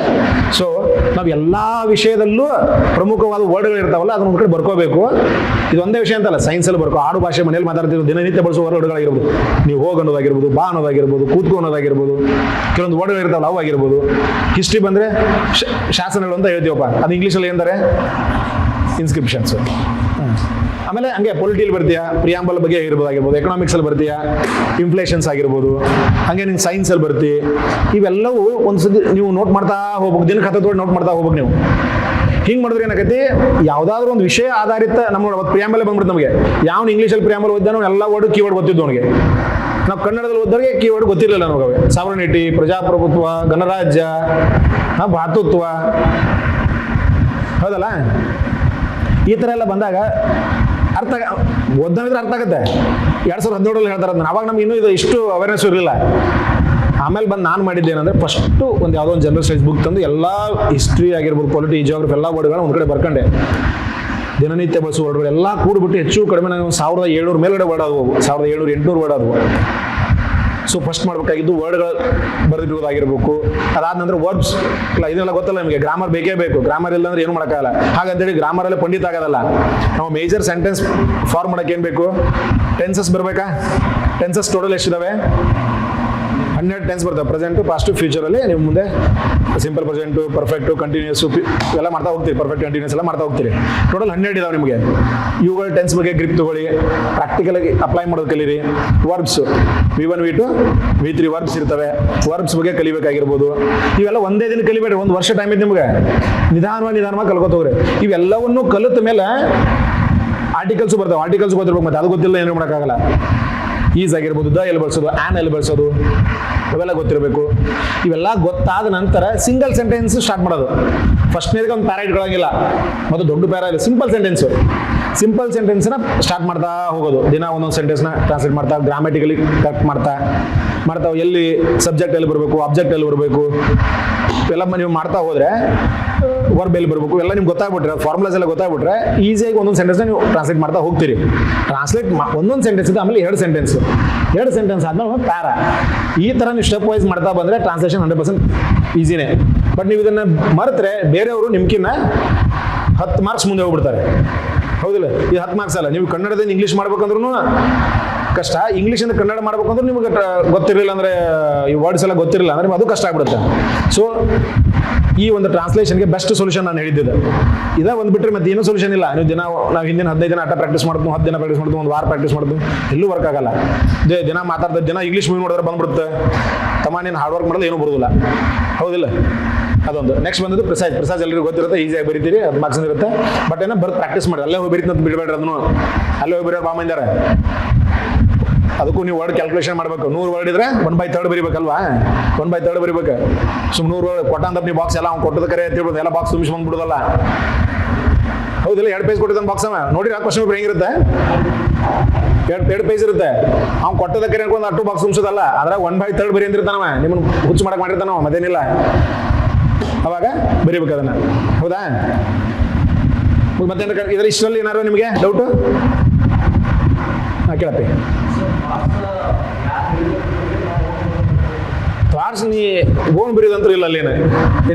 ಸೊ ನಾವು ಎಲ್ಲ ವಿಷಯದಲ್ಲೂ ಪ್ರಮುಖವಾದ ವರ್ಡ್ಗಳು ಇರ್ತಾವಲ್ಲ, ಅದನ್ನ ಒಂದು ಕಡೆ ಬರ್ಕೋಬೇಕು. ಇದು ಒಂದೇ ವಿಷಯ ಅಂತಲ್ಲ, ಸೈನ್ಸಲ್ಲಿ ಬರ್ಕೋ, ಆಡು ಭಾಷೆ ಮನೇಲಿ ಮಾತಾಡ್ತಿರೋ ದಿನನಿತ್ಯ ಬಳಸುವ ವರ್ಡ್ಗಳಾಗಿರ್ಬೋದು. ನೀವು ಹೋಗಿ ಅನ್ನೋದಾಗಿರ್ಬೋದು, ಬಾ ಅನ್ನೋದಾಗಿರ್ಬೋದು, ಕೂತ್ಕೊ ಅನ್ನೋದಾಗಿರ್ಬೋದು, ಕೆಲವೊಂದು ವರ್ಡ್ಗಳು ಇರ್ತಾವಲ್ಲ ಅವು ಆಗಿರ್ಬೋದು. ಹಿಸ್ಟ್ರಿ ಬಂದರೆ ಶಾಸನಗಳು ಅಂತ ಹೇಳ್ತೀವಪ್ಪ, ಅದು ಇಂಗ್ಲೀಷಲ್ಲಿ ಏನಂತಾರೆ? ಇನ್ಸ್ಕ್ರಿಪ್ಷನ್ಸ್. ಆಮೇಲೆ ಹಂಗೆ ಪೊಲಿಟಿಯಲ್ಲಿ ಬರ್ತೀಯಾ, ಪ್ರಿಯಾಂಬಲ್ ಬಗ್ಗೆ ಇರ್ಬೋದಾಗಿರ್ಬೋದು, ಎಕನಾಮಿಕ್ಸಲ್ಲಿ ಬರ್ತೀಯಾ, ಇನ್ಫ್ಲೇಷನ್ಸ್ ಆಗಿರ್ಬೋದು, ಹಾಗೆ ನಿಮ್ಗೆ ಸೈನ್ಸಲ್ಲಿ ಬರ್ತಿ. ಇವೆಲ್ಲವೂ ಒಂದ್ಸತಿ ನೀವು ನೋಟ್ ಮಾಡ್ತಾ ಹೋಗ್ಬೇಕು, ದಿನಕ್ಕೆ 10 ನೋಟ್ ಮಾಡ್ತಾ ಹೋಗ್ಬೇಕು ನೀವು. ಹಿಂಗೆ ಮಾಡಿದ್ರೆ ಏನಾಗೈತಿ, ಯಾವುದಾದ್ರೂ ಒಂದು ವಿಷಯ ಆಧಾರಿತ ನಮ್ಮ ಪ್ರಿಯಾಂಬಲ್ ಬಂದ್ಬಿಡುತ್ತೆ ನಮಗೆ. ಯಾವ್ನು ಇಂಗ್ಲೀಷಲ್ಲಿ ಪ್ರಿಯಾಂಬಲ್ ಓದ್ದಾನೋ ಎಲ್ಲ ವರ್ಡ್ ಕೀವರ್ಡ್ ಗೊತ್ತಿದ್ದು ಅವನಿಗೆ. ನಾವು ಕನ್ನಡದಲ್ಲಿ ಓದೋರಿಗೆ ಕೀವರ್ಡ್ ಗೊತ್ತಿರಲಿಲ್ಲ ನಮಗೆ. ಸಾವರ್ನಿಟಿ, ಪ್ರಜಾಪ್ರಭುತ್ವ, ಗಣರಾಜ್ಯ, ಭ್ರಾತೃತ್ವ, ಹೌದಲ್ಲ? ಈ ಥರ ಎಲ್ಲ ಬಂದಾಗ ಓದೋದ್ರೆ ಅರ್ಥ ಆಗುತ್ತೆ. 2017 ಹೇಳ್ತಾರೆ ಅದನ್ನ. ಅವಾಗ ನಮ್ಗೆ ಇನ್ನೂ ಇದು ಇಷ್ಟು ಅವೇರ್ನೆಸ್ ಇರಲಿಲ್ಲ. ಆಮೇಲೆ ಬಂದು ನಾನು ಮಾಡಿದ್ದೇನೆಂದರೆ, ಫಸ್ಟು ಒಂದು ಯಾವುದೋ ಒಂದು ಜನರಲ್ ಸ್ಟಡೀಸ್ ಬುಕ್ ತಂದು ಎಲ್ಲ ಹಿಸ್ಟ್ರಿ ಆಗಿರ್ಬೋದು, ಪೊಲಿಟಿ, ಜಿಯೋಗ್ರಫಿ ಎಲ್ಲ ವರ್ಡ್ಗಳನ್ನ ಒಂದು ಕಡೆ ಬರ್ಕೊಂಡೆ. ದಿನನಿತ್ಯ ಬಳಸುವ ವರ್ಡ್ಗಳು ಎಲ್ಲ ಕೂಡ್ಬಿಟ್ಟು ಹೆಚ್ಚು ಕಡಿಮೆ ನಾನು 1700 ಮೇಲ್ಗಡೆ ವರ್ಡ್ ಆದವು, 1700, 800 ವರ್ಡ್ ಆದವು. ಸೊ ಫಸ್ಟ್ ಮಾಡಬೇಕಾಗಿದ್ದು ವರ್ಡ್ಗಳು ಬರೆದಿರೋದಾಗಿರ್ಬೇಕು. ಅದಾದ ನಂತರ ವರ್ಬ್ಸ್ ಇದೆಲ್ಲ ಗೊತ್ತಲ್ಲ ನಿಮಗೆ, ಗ್ರಾಮರ್ ಬೇಕೇ ಬೇಕು. ಗ್ರಾಮರ್ ಇಲ್ಲ ಅಂದ್ರೆ ಏನು ಮಾಡೋಕ್ಕಾಗಲ್ಲ. ಹಾಗಂತೇಳಿ ಗ್ರಾಮರಲ್ಲೇ ಪಂಡಿತ ಆಗೋದಲ್ಲ. ನಾವು ಮೇಜರ್ ಸೆಂಟೆನ್ಸ್ ಫಾರ್ಮ್ ಮಾಡೋಕೆ ಏನು ಬೇಕು? ಟೆನ್ಸಸ್ ಬರಬೇಕಾ? ಟೆನ್ಸಸ್ ಟೋಟಲ್ ಎಷ್ಟಿದಾವೆ? 12 ಟೆನ್ಸ್ ಬರ್ತವೆ. ಪ್ರೆಸೆಂಟು, ಪಾಸ್ಟು, ಫ್ಯೂಚರಲ್ಲಿ. ನೀವು ಮುಂದೆ ಸಿಂಪಲ್ ಪ್ರೆಸೆಂಟು, ಪರ್ಫೆಕ್ಟು, ಕಂಟಿನ್ಯೂಸು ಇವೆಲ್ಲ ಮಾಡ್ತಾ ಹೋಗ್ತೀರಿ. ಪರ್ಫೆಕ್ಟ್, ಕಂಟಿನ್ಯೂಸ್ ಎಲ್ಲ ಮಾಡ್ತಾ ಹೋಗ್ತೀರಿ. ಟೋಟಲ್ 12 ಇದಾವೆ ನಿಮಗೆ. ಇವುಗಳ ಟೆನ್ಸ್ ಬಗ್ಗೆ ಗ್ರಿಪ್ ತಗೊಳ್ಳಿ, ಪ್ರಾಕ್ಟಿಕಲಾಗಿ ಅಪ್ಲೈ ಮಾಡೋದು ಕಲೀರಿ. Verbs V1, V2, V3 verbs ಇರ್ತವೆ. ವರ್ಬ್ಸ್ ಬಗ್ಗೆ ಕಲಿಬೇಕಾಗಿರ್ಬೋದು. ಇವೆಲ್ಲ ಒಂದೇ ದಿನ ಕಲಿಬೇಡಿ, 1 ವರ್ಷ ಟೈಮ್ ಇದೆ ನಿಮಗೆ. ನಿಧಾನವಾಗಿ ಕಲ್ಕೋತ ಹೋಗ್ರಿ. ಇವೆಲ್ಲವನ್ನು ಕಲಿತ ಮೇಲೆ ಆರ್ಟಿಕಲ್ಸು ಬರ್ತಾವೆ. ಆರ್ಟಿಕಲ್ಸ್ ಗೊತ್ತಿರ್ಬೇಕು, ಮತ್ತೆ ಅದು ಗೊತ್ತಿಲ್ಲ ಏನು ಮಾಡೋಕ್ಕಾಗಲ್ಲ. ಈಸ್ ಆಗಿರ್ಬೋದು, ದ ಎಲ್ಲಿ ಬಳಸೋದು, ಆನ್ ಎಲ್ಲಿ ಬಳಸೋದು, ಇವೆಲ್ಲ ಗೊತ್ತಿರಬೇಕು. ಇವೆಲ್ಲ ಗೊತ್ತಾದ ನಂತರ ಸಿಂಗಲ್ ಸೆಂಟೆನ್ಸ್ ಸ್ಟಾರ್ಟ್ ಮಾಡೋದು. ಫಸ್ಟ್ನೇದಕ್ಕೆ ಒಂದು ಪ್ಯಾರಾ ಇಟ್ಕೊಳ್ಳೋಂಗಿಲ್ಲ, ಮತ್ತು ದೊಡ್ಡ ಪ್ಯಾರಾ ಇಲ್ಲ. ಸಿಂಪಲ್ ಸೆಂಟೆನ್ಸ್ನ ಸ್ಟಾರ್ಟ್ ಮಾಡ್ತಾ ಹೋಗೋದು. ದಿನ ಒಂದೊಂದು ಸೆಂಟೆನ್ಸ್ನ ಟ್ರಾನ್ಸ್ಲೇಟ್ ಮಾಡ್ತಾ, ಗ್ರಾಮ್ಯಾಟಿಕಲಿ ಕರೆಕ್ಟ್ ಮಾಡ್ತಾ ಎಲ್ಲಿ ಸಬ್ಜೆಕ್ಟ್ ಎಲ್ಲಿ ಬರಬೇಕು, ಆಬ್ಜೆಕ್ಟ್ ಎಲ್ಲಿ ಬರಬೇಕು, ಇವೆಲ್ಲ ನೀವು ಮಾಡ್ತಾ ಹೋದರೆ ವರ್ಬ್ ಎಲ್ಲಿ ಬರಬೇಕು ಎಲ್ಲ ನಿಮ್ಗೆ ಗೊತ್ತಾಗ್ಬಿಟ್ರೆ, ಫಾರ್ಮುಲಾಸ್ ಎಲ್ಲ ಗೊತ್ತಾಗ್ಬಿಟ್ರೆ ಈಸಿಯಾಗಿ ಒಂದೊಂದು ಸೆಂಟೆನ್ಸ್ನ ನೀವು ಟ್ರಾನ್ಸ್ಲೇಟ್ ಮಾಡ್ತಾ ಹೋಗ್ತೀರಿ. ಒಂದೊಂದು ಸೆಂಟೆನ್ಸ್ ಇದೆ, ಆಮೇಲೆ 2 ಸೆಂಟೆನ್ಸ್ ಆದ್ಮೇಲೆ ಒಂದು ಪ್ಯಾರಾ. ಈ ಥರ ನೀವು ಸ್ಟೆಪ್ ವೈಸ್ ಮಾಡ್ತಾ ಬಂದರೆ ಟ್ರಾನ್ಸ್ಲೇಷನ್ 100% ಈಸಿನೇ. ಬಟ್ ನೀವು ಇದನ್ನು ಮರೆತರೆ ಬೇರೆಯವರು ನಿಮ್ಕಿನ್ನ 10 ಮಾರ್ಕ್ಸ್ ಮುಂದೆ ಹೋಗ್ಬಿಡ್ತಾರೆ. ಹೌದಿಲ್ಲ? ಈ 10 ಮಾರ್ಕ್ಸ್ ಅಲ್ಲ. ನೀವು ಕನ್ನಡದಿಂದ ಇಂಗ್ಲೀಷ್ ಮಾಡ್ಬೇಕಂದ್ರೂ ಕಷ್ಟ, ಇಂಗ್ಲೀಷಿಂದ ಕನ್ನಡ ಮಾಡ್ಬೇಕಂದ್ರೆ ನಿಮ್ಗೆ ಗೊತ್ತಿರಲಿಲ್ಲ ಅಂದರೆ, ಈ ವರ್ಡ್ಸ್ ಎಲ್ಲ ಗೊತ್ತಿರಲಿಲ್ಲ ಅಂದರೆ ಅದು ಕಷ್ಟ ಆಗ್ಬಿಡುತ್ತೆ. ಸೊ ಈ ಒಂದು ಟ್ರಾನ್ಸ್ಲೇಷನ್ಗೆ ಬೆಸ್ಟ್ ಸೊಲ್ಯೂಷನ್ ನಾನು ಹೇಳಿದ್ದೆ ಇದೇ. ಒಂದು ಬಿಟ್ಟರೆ ಮತ್ತೆ ಏನೂ ಸೊಲ್ಯೂಷನ್ ಇಲ್ಲ. ನೀವು ನಾವು ಹಿಂದಿನ 15 ದಿನ ಅಟ್ಟ ಪ್ರಾಕ್ಟೀಸ್ ಮಾಡ್ತೀವಿ, 10 ದಿನ ಪ್ರಾಕ್ಟೀಸ್ ಮಾಡ್ತೀವಿ, 1 ವಾರ ಪ್ರಾಕ್ಟೀಸ್ ಮಾಡ್ತೀವಿ, ಎಲ್ಲೂ ವರ್ಕ್ ಆಗಲ್ಲ. ದಿನ ಮಾತಾಡ್ತಾ ದಿನ ಇಂಗ್ಲೀಷ್ ಮೂವಿ ನೋಡಿದ್ರೆ ಬಂದ್ಬಿಡುತ್ತೆ. ನೀನು ಹಾರ್ಡ್ ವರ್ಕ್ ಮಾಡೋದು ಏನೂ ಬರೋದಿಲ್ಲ. ಹೌದಿಲ್ಲ? ಅದೊಂದು. ನೆಕ್ಸ್ಟ್ ಬಂದಿದ್ದು ಪ್ರಿಸೈಸ್ ಎಲ್ಲರಿಗೂ ಗೊತ್ತಿರುತ್ತೆ, ಈಸಿಯಾಗಿ ಬರೀತೀರಿ, 10 ಮಾರ್ಕ್ಸ್ ಇರುತ್ತೆ. ಬಟ್ ಏನೋ ಪ್ರಾಕ್ಟೀಸ್ ಮಾಡಿ. ಅಲ್ಲೇ ಹೋಗಿ ಬರೀತೀನಿ ಅಂತ ಬಿಡಬೇಡ್ರಿ. ಅದನ್ನು ಅಲ್ಲೇ ಹೋಗಿ ಬರೋರು ಬಾಮಂದಾರೆ. ಅದಕ್ಕೂ ನೀವು ವರ್ಡ್ ಕ್ಯಾಲ್ಕುಲೇಷನ್ ಮಾಡಬೇಕು. 100 ವರ್ಡ್ ಇದ್ರೆ 1/3 ಬರೀಬೇಕಲ್ವಾ? 1/3 ಬರೀಬೇಕು. 100 ವರ್ಡ್ ಕೊಟ್ಟ ಅಂತ ನೀವು ಬಾಕ್ಸ್ ಎಲ್ಲ ಅವ್ನು ಕೊಟ್ಟದ ಕರೆ ಅಂತ ಹೇಳ್ಬೋದು, ಎಲ್ಲ ಬಾಕ್ಸ್ ತುಂಬಿಸಿ ಬಂದ್ಬಿಡೋದಲ್ಲ. ಹೌದಿಲ್ಲ? 2 ಪೇಜ್ ಕೊಟ್ಟಿದ್ದಾನೆ ಬಾಕ್ಸ್ ಅವ. ನೋಡಿರಿ ಆ ಕ್ವಶನ್ ಪೇಪರ್ ಹೆಂಗಿರುತ್ತೆ? 2 ಪೇಜ್ ಇರುತ್ತೆ. ಅವ್ನು ಕೊಟ್ಟದ ಕರೆ ಅನ್ಕೊಂಡು ಅಷ್ಟು ಬಾಕ್ಸ್ ತುಂಬಿಸೋದಲ್ಲ. ಅದ್ರಾಗ 1/3 ಬರೀ ಅಂದಿರ್ತಾನವ. ನಿಮ್ಮನ್ನು ಹುಚ್ಚು ಮಾಡಕ್ಕೆ ಮಾಡಿರ್ತಾನವ, ಮತ್ತೇನಿಲ್ಲ. ಅವಾಗ ಬರೀಬೇಕು ಅದನ್ನ. ಹೌದಾ? ಮತ್ತೆ ಇದ್ರ ಇಷ್ಟರಲ್ಲಿ ಏನಾರು ನಿಮಗೆ ಡೌಟು? ಕೇಳಪ್ಪಿ. ಥಾಟ್ಸ್ ನೀ ಓನ್ ಬರೀದಂತೂ ಇಲ್ಲ ಅಲ್ಲೇನು.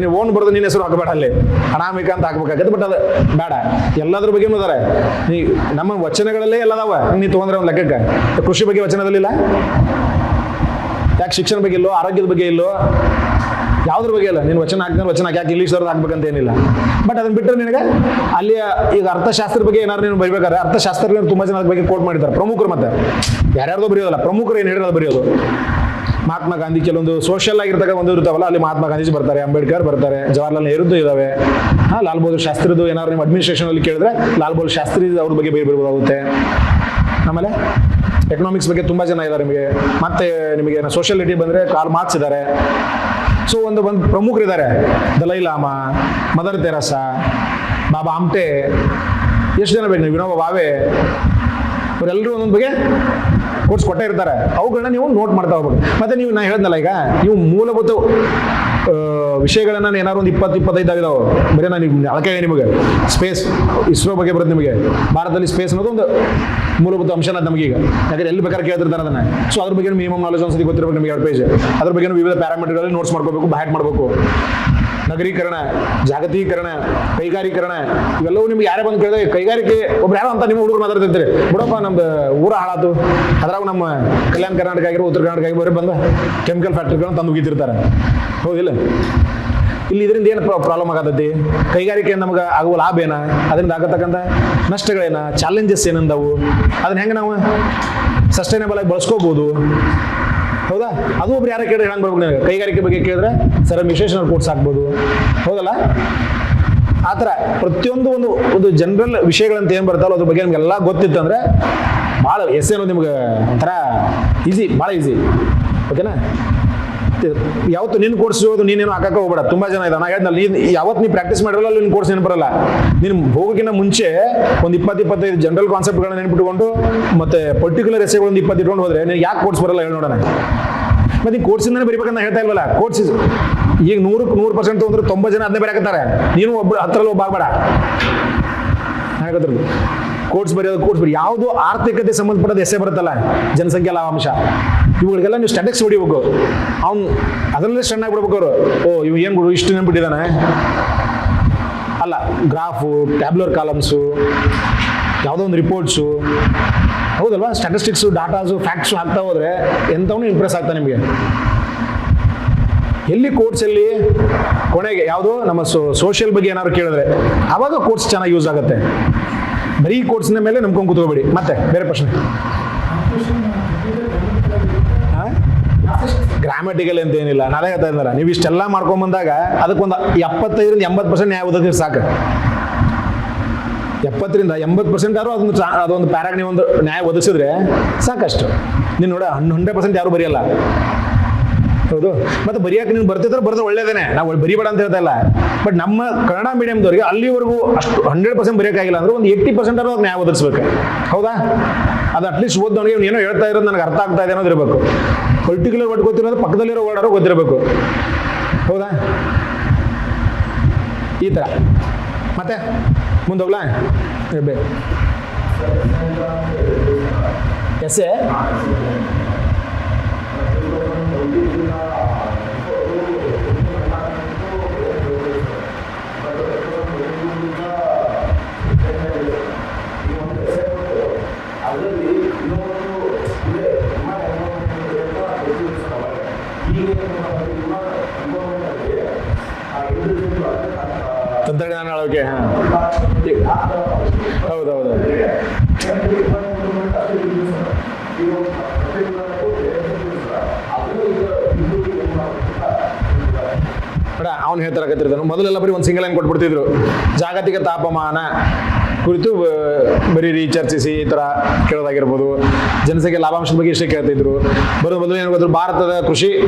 ನೀವು ಓನ್ ಬರೋದು ನಿನ್ನ ಹೆಸರು ಹಾಕಬೇಡ, ಅಲ್ಲಿ ಅನಾಮಿಕ ಅಂತ ಹಾಕ್ಬೇಕಾಗತ್ತೆ. ಬಟ್ ಅದು ಬೇಡ. ಎಲ್ಲದ್ರ ಬಗ್ಗೆ ಇದಾರೆ. ನೀ ನಮ್ಮ ವಚನಗಳಲ್ಲೇ ಎಲ್ಲದಾವ. ನೀ ತೊಗೊಂಡ್ರೆ ಒಂದು ಲೆಕ್ಕಕ್ಕೆ ಕೃಷಿ ಬಗ್ಗೆ ವಚನದಲ್ಲಿಲ್ಲ, ಯಾಕೆ ಶಿಕ್ಷಣ ಬಗ್ಗೆ ಇಲ್ಲೋ, ಆರೋಗ್ಯದ ಬಗ್ಗೆ ಇಲ್ಲೋ, ಯಾವುದ್ರ ಬಗ್ಗೆ ಇಲ್ಲ. ನೀನು ವಚನ ಹಾಕ್ತಾರೆ, ವಚನ ಯಾಕೆ ಇಂಗ್ಲೀಷ್ ಅವ್ರದ್ದು ಹಾಕ್ಬೇಕಂತ ಏನಿಲ್ಲ. ಬಟ್ ಅದನ್ನ ಬಿಟ್ಟರೆ ನಿನಗೆ ಅಲ್ಲಿ ಈಗ ಅರ್ಥಶಾಸ್ತ್ರದ ಬಗ್ಗೆ ಏನಾದ್ರು ನೀನು ಬರೀಬೇಕಾದ್ರೆ ಅರ್ಥಶಾಸ್ತ್ರದಲ್ಲಿ ತುಂಬ ಜನ ಅದ್ರ ಬಗ್ಗೆ ಕೋಟ್ ಮಾಡಿದ್ದಾರೆ. ಪ್ರಮುಖರು ಮತ್ತೆ ಯಾರ್ಯಾರ್ದೋ ಬರೆಯೋದಲ್ಲ, ಪ್ರಮುಖರು ಏನು ಹೇಳಿರೋದು ಬರೆಯೋದು. ಮಹಾತ್ಮ ಗಾಂಧಿ ಕೆಲವೊಂದು ಸೋಷಿಯಲ್ ಆಗಿರ್ತಕ್ಕ ಒಂದು ಇರ್ತಾವಲ್ಲ, ಅಲ್ಲಿ ಮಹಾತ್ಮ ಗಾಂಧೀಜಿ ಬರ್ತಾರೆ, ಅಂಬೇಡ್ಕರ್ ಬರ್ತಾರೆ, ಜವಾಹರ್ಲಾಲ್ ನೆಹರುದ್ದು ಇದಾವೆ. ಲಾಲ್ ಬಹದ್ದೂರ್ ಶಾಸ್ತ್ರಿದು ಏನಾದ್ರು ನಿಮ್ಮ ಅಡ್ಮಿನಿಸ್ಟ್ರೇಷನ್ ಅಲ್ಲಿ ಕೇಳಿದ್ರೆ ಲಾಲ್ ಬಹದ್ದೂರ್ ಶಾಸ್ತ್ರಿ ಅವ್ರ ಬಗ್ಗೆ ಬರೀಬೋದಾಗುತ್ತೆ. ಆಮೇಲೆ ಎಕನಾಮಿಕ್ಸ್ ಬಗ್ಗೆ ತುಂಬ ಜನ ಇದ್ದಾರೆ ನಿಮಗೆ. ಮತ್ತೆ ನಿಮಗೆ ಸೋಷಿಯಾಲಿಟಿ ಬಂದರೆ ಕಾರ್ಲ್ ಮಾರ್ಕ್ಸ್ ಇದ್ದಾರೆ. ಸೊ ಒಂದು ಪ್ರಮುಖರಿದ್ದಾರೆ. ದಲೈ ಲಾಮಾ, ಮದರ್ ತೆರೇಸಾ, ಬಾಬಾ ಆಮ್ಟೆ, ಎಷ್ಟು ಜನ ಬೇಕು ನೀವು, ವಿನೋಬಾ ಭಾವೆ, ಅವರೆಲ್ಲರೂ ಒಂದೊಂದು ಬಗ್ಗೆ ಕೋರ್ಸ್ ಕೊಟ್ಟೇ ಇರ್ತಾರೆ, ಅವುಗಳನ್ನ ನೀವು ನೋಟ್ ಮಾಡ್ತಾ ಹೋಗ್ಬೇಕು. ಮತ್ತೆ ನೀವು ನಾ ಹೇಳ್ದಲ್ಲ ಈಗ ನೀವು ಮೂಲಭೂತ ವಿಷಯಗಳನ್ನ ಏನಾದ್ರು ಒಂದು 20-25 ಆಗಿದಾವೆ, ಬರೀ ನಾನು ಅಳಕೆ ನಿಮಗೆ ಸ್ಪೇಸ್ ಇಸ್ರೋ ಬಗ್ಗೆ ಬರುತ್ತೆ ನಿಮಗೆ. ಭಾರತದಲ್ಲಿ ಸ್ಪೇಸ್ ಅನ್ನೋದು ಒಂದು ಮೂಲಭೂತ ಅಂಶ ನಮಗೆ ಈಗ, ಯಾಕಂದ್ರೆ ಎಲ್ಲಿ ಬೇಕಾದ್ರೆ ಕೇಳ್ತಿರ್ತಾರೆ ಅದನ್ನ. ಸೊ ಅದ್ರ ಬಗ್ಗೆ ಮಿನಿಮಮ್ ನಾಲೆಜ್ ಒಂದ್ಸತಿ ಗೊತ್ತಿರಬೇಕು ನಿಮಗೆ 2 ಪೇಜ್. ಅದ್ರ ಬಗ್ಗೆ ವಿವಿಧ ಪ್ಯಾರಾಮೀಟರ್ಗಳಲ್ಲಿ ನೋಟ್ಸ್ ಮಾಡ್ಕೋಬೇಕು, ಬ್ಯಾಟ್ ಮಾಡಬೇಕು. ನಗರೀಕರಣ, ಜಾಗತೀಕರಣ, ಕೈಗಾರೀಕರಣ ಇವೆಲ್ಲವೂ ನಿಮ್ಗೆ ಯಾರೇ ಬಂದು ಕೇಳಿದ್ರೆ ಕೈಗಾರಿಕೆ ಒಬ್ರು ಯಾರೋ ಅಂತ ನಿಮ್ಮ ಹುಡುಗರು ಮಾತಾಡ್ತಿರ್ತೀರಿ, ಬಿಡಪ್ಪ ನಮ್ದು ಊರ ಹಾಳಾತು, ಅದ್ರಾಗ ನಮ್ಮ ಕಲ್ಯಾಣ ಕರ್ನಾಟಕ ಆಗಿರೋ ಉತ್ತರ ಕರ್ನಾಟಕ ಆಗಿರೋ ಬಂದು ಕೆಮಿಕಲ್ ಫ್ಯಾಕ್ಟ್ರಿಗಳನ್ನ ತಂದು ಉಗಿತಿರ್ತಾರೆ, ಹೌದಿಲ್ಲ? ಇಲ್ಲಿ ಇದರಿಂದ ಏನು ಪ್ರಾಬ್ಲಮ್ ಆಗತೈತಿ? ಕೈಗಾರಿಕೆಯಿಂದ ನಮ್ಗೆ ಆಗುವ ಲಾಭ ಏನ, ಅದರಿಂದ ಆಗತಕ್ಕಂಥ ನಷ್ಟಗಳೇನ, ಚಾಲೆಂಜಸ್ ಏನಂದವು, ಅದನ್ನ ಹೆಂಗೆ ನಾವು ಸಸ್ಟೈನೇಬಲ್ ಆಗಿ ಬಳಸ್ಕೋಬಹುದು, ಹೌದಾ? ಅದು ಒಬ್ರು ಯಾರ ಕೇಳಿದ್ರೆ ಹೆಂಗೆ ಬರ್ಬೇಕು ನನಗೆ? ಕೈಗಾರಿಕೆ ಬಗ್ಗೆ ಕೇಳಿದ್ರೆ ಸರ್ ವಿಶೇಷ ಕೋರ್ಸ್ ಹಾಕ್ಬೋದು, ಹೌದಲ್ಲ? ಆ ಥರ ಪ್ರತಿಯೊಂದು ಒಂದು ಜನರಲ್ ವಿಷಯಗಳಂತ ಏನು ಬರ್ತಾವಲ್ಲ ಅದ್ರ ಬಗ್ಗೆ ನಿಮಗೆಲ್ಲ ಗೊತ್ತಿತ್ತು ಅಂದರೆ ಭಾಳ ಎಸ್ ಏನೋ ನಿಮ್ಗೆ ಒಂಥರ ಈಸಿ, ಭಾಳ ಈಸಿ, ಓಕೆನಾ? ಯಾವತ್ತು ನಿನ್ನ ಕೋರ್ಸ್ ಓದು ನೀನೇನು ಹಾಕಕ್ಕೆ ಹೋಗ್ಬೇಡ. ತುಂಬ ಜನ ಇದ್ದಾವೆ, ನಾ ಹೇಳಿದ್ನಲ್ಲ, ನೀನು ಯಾವತ್ತು ನೀವು ಪ್ರಾಕ್ಟೀಸ್ ಮಾಡಿರಲ್ಲ ನಿನ್ನ ಕೋರ್ಸ್ ನೆನಪು ಬರಲ್ಲ. ನೀನು ಹೋಗೋಕ್ಕಿಂತ ಮುಂಚೆ ಒಂದು 20-25 ಜನರಲ್ ಕಾನ್ಸೆಪ್ಟ್ಗಳನ್ನ ನೆನ್ಪಿಟ್ಕೊಂಡು ಮತ್ತೆ ಪರ್ಟಿಕ್ಯುಲರ್ ಎಸ್ಸೆಗಳು 20 ಇಟ್ಕೊಂಡು ಹೋದ್ರೆ ನೀನು ಯಾಕೆ ಕೋರ್ಸ್ ಬರಲ್ಲ ಹೇಳಿ ನೋಡೋಣ. ಮತ್ತೆ ಈ ಕೋರ್ಸಿಂದನೇ ಬರೀಬೇಕಂತ ಹೇಳ್ತಾ ಇಲ್ವಲ್ಲ. ಕೋರ್ಸ್ ಈಗ 100% ತೊಗೊಂಡ್ರೆ 90 ಜನ ಅದನ್ನೇ ಬರೆಯಕತ್ತಾರೆ, ನೀನು ಒಬ್ಬರು 10ರಲ್ಲಿ ಒಬ್ಬ ಆಗಬೇಡ. ಹಾಗಾದ್ರದ್ದು ಕೋರ್ಸ್ ಬರೀ ಯಾವುದು ಆರ್ಥಿಕತೆ ಸಂಬಂಧಪಟ್ಟದ ಎಸ್ಸೆ ಬರುತ್ತಲ್ಲ, ಜನಸಂಖ್ಯಾ ಲಾಭಾಂಶ, ಇವುಗಳಿಗೆಲ್ಲ ನೀವು ಸ್ಟ್ಯಾಟಿಕ್ಸ್ ಹೊಡಿಬೇಕು. ಅವ್ನು ಅದರಲ್ಲೇ ಸ್ಟನ್ ಆಗಿಬಿಡ್ಬೇಕು ಅವರು. ಓ ಇವ್ ಏನು ಬಿಡು ಇಷ್ಟು ನೆನ್ಬಿಟ್ಟಿದ್ದಾನೆ ಅಲ್ಲ, ಗ್ರಾಫು, ಟ್ಯಾಬ್ಲರ್ ಕಾಲಮ್ಸು, ಯಾವುದೋ ಒಂದು ರಿಪೋರ್ಟ್ಸು, ಹೌದಲ್ವಾ? ಸ್ಟ್ಯಾಟಿಸ್ಟಿಕ್ಸು, ಡಾಟಾಸು, ಫ್ಯಾಕ್ಟ್ಸು ಹಾಕ್ತಾ ಹೋದ್ರೆ ಎಂಥವನು ಇಂಪ್ರೆಸ್ ಆಗ್ತಾ ನಿಮಗೆ. ಎಲ್ಲಿ ಕೋರ್ಸಲ್ಲಿ ಕೊನೆಗೆ ಯಾವುದೋ ನಮ್ಮ ಸೋಷಿಯಲ್ ಬಗ್ಗೆ ಏನಾದ್ರು ಕೇಳಿದ್ರೆ ಆವಾಗ ಕೋರ್ಸ್ ಚೆನ್ನಾಗಿ ಯೂಸ್ ಆಗುತ್ತೆ. ಬರೀ ಕೋರ್ಸ್ನ ಮೇಲೆ ನಂಬ್ಕೊಂಡು ಕೂತ್ಕೋಬೇಡಿ. ಮತ್ತೆ ಬೇರೆ ಪ್ರಶ್ನೆ, ಗ್ರಾಮೆಟಿಕಲ್ ಅಂತ ಏನಿಲ್ಲ, ನಾನೇ ಹೇಳ್ತಾ ಇದ್ದಾರ. ನೀವು ಇಷ್ಟೆಲ್ಲ ಮಾಡ್ಕೊಂಬಂದಾಗ ಅದಕ್ಕೊಂದು 75-80% ನ್ಯಾಯ ಒದಗಿದ್ರೆ ಸಾಕು. 70-80% ಯಾರು ಅದೊಂದು ಪ್ಯಾರಾಗ್ ನೀವು ಒಂದು ನ್ಯಾಯ ಒದಗಿಸಿದ್ರೆ ಸಾಕಷ್ಟು. ನೀನು ನೋಡ 100% ಯಾರು ಬರೆಯಲ್ಲ, ಹೌದು? ಮತ್ತೆ ಬರೆಯಕ್ಕೆ ನೀನು ಬರ್ತಿದ್ರೆ ಒಳ್ಳೇದೇನೆ, ನಾವು ಬರಿಬೇಡ ಅಂತ ಹೇಳ್ತಾ ಇಲ್ಲ. ಬಟ್ ನಮ್ಮ ಕನ್ನಡ ಮೀಡಿಯಮ್ದವ್ರಿಗೆ ಅಲ್ಲಿವರೆಗೂ ಅಷ್ಟು 100% ಬರೆಯೋಕ್ಕಾಗಿಲ್ಲ ಅಂದ್ರೆ ಒಂದು 80% ಅವ್ರು ನ್ಯಾಯ ಒದಗಿಸ್ಬೇಕು, ಹೌದಾ? ಅದು ಅಟ್ಲೀಸ್ಟ್ ಓದೋನಿಗೆ ಏನೋ ಹೇಳ್ತಾ ಇರೋದು ನನಗೆ ಅರ್ಥ ಆಗ್ತಾ ಇದೆ ಅನ್ನೋದು ಇರಬೇಕು. ಪರ್ಟಿಕ್ಯುಲರ್ ವರ್ಡ್ ಗೊತ್ತಿರೋದು ಪಕ್ಕದಲ್ಲಿರೋ ವರ್ಡರು ಗೊತ್ತಿರಬೇಕು, ಹೌದಾ? ಈ ಥರ. ಮತ್ತೆ ಮುಂದೋಗ್ಲಾ? ಎಸ್ಸೆ ತಂತ್ರಜ್ಞಾನ ಅಳವಡಿಕೆ. ಹೌದೌದು. ಬೇಡ ಅವ್ನು ಹೇಳ್ತಾರಕತ್ತಿರ್ತಾನು. ಮೊದಲೆಲ್ಲ ಬರೀ ಒಂದು ಸಿಂಗಲ್ ಲೈನ್ ಕೊಟ್ಬಿಡ್ತಿದ್ರು, ಜಾಗತಿಕ ತಾಪಮಾನ ಕುರಿತು ಬರೀ ಚರ್ಚಿಸಿ ಈ ಥರ ಕೇಳೋದಾಗಿರ್ಬೋದು. ಜನಸಂಖ್ಯೆ ಲಾಭಾಂಶದ ಬಗ್ಗೆ ಇಷ್ಟೇ ಕೇಳ್ತಿದ್ರು. ಬದಲು ಏನು ಗೊತ್ತಿದ್ರು,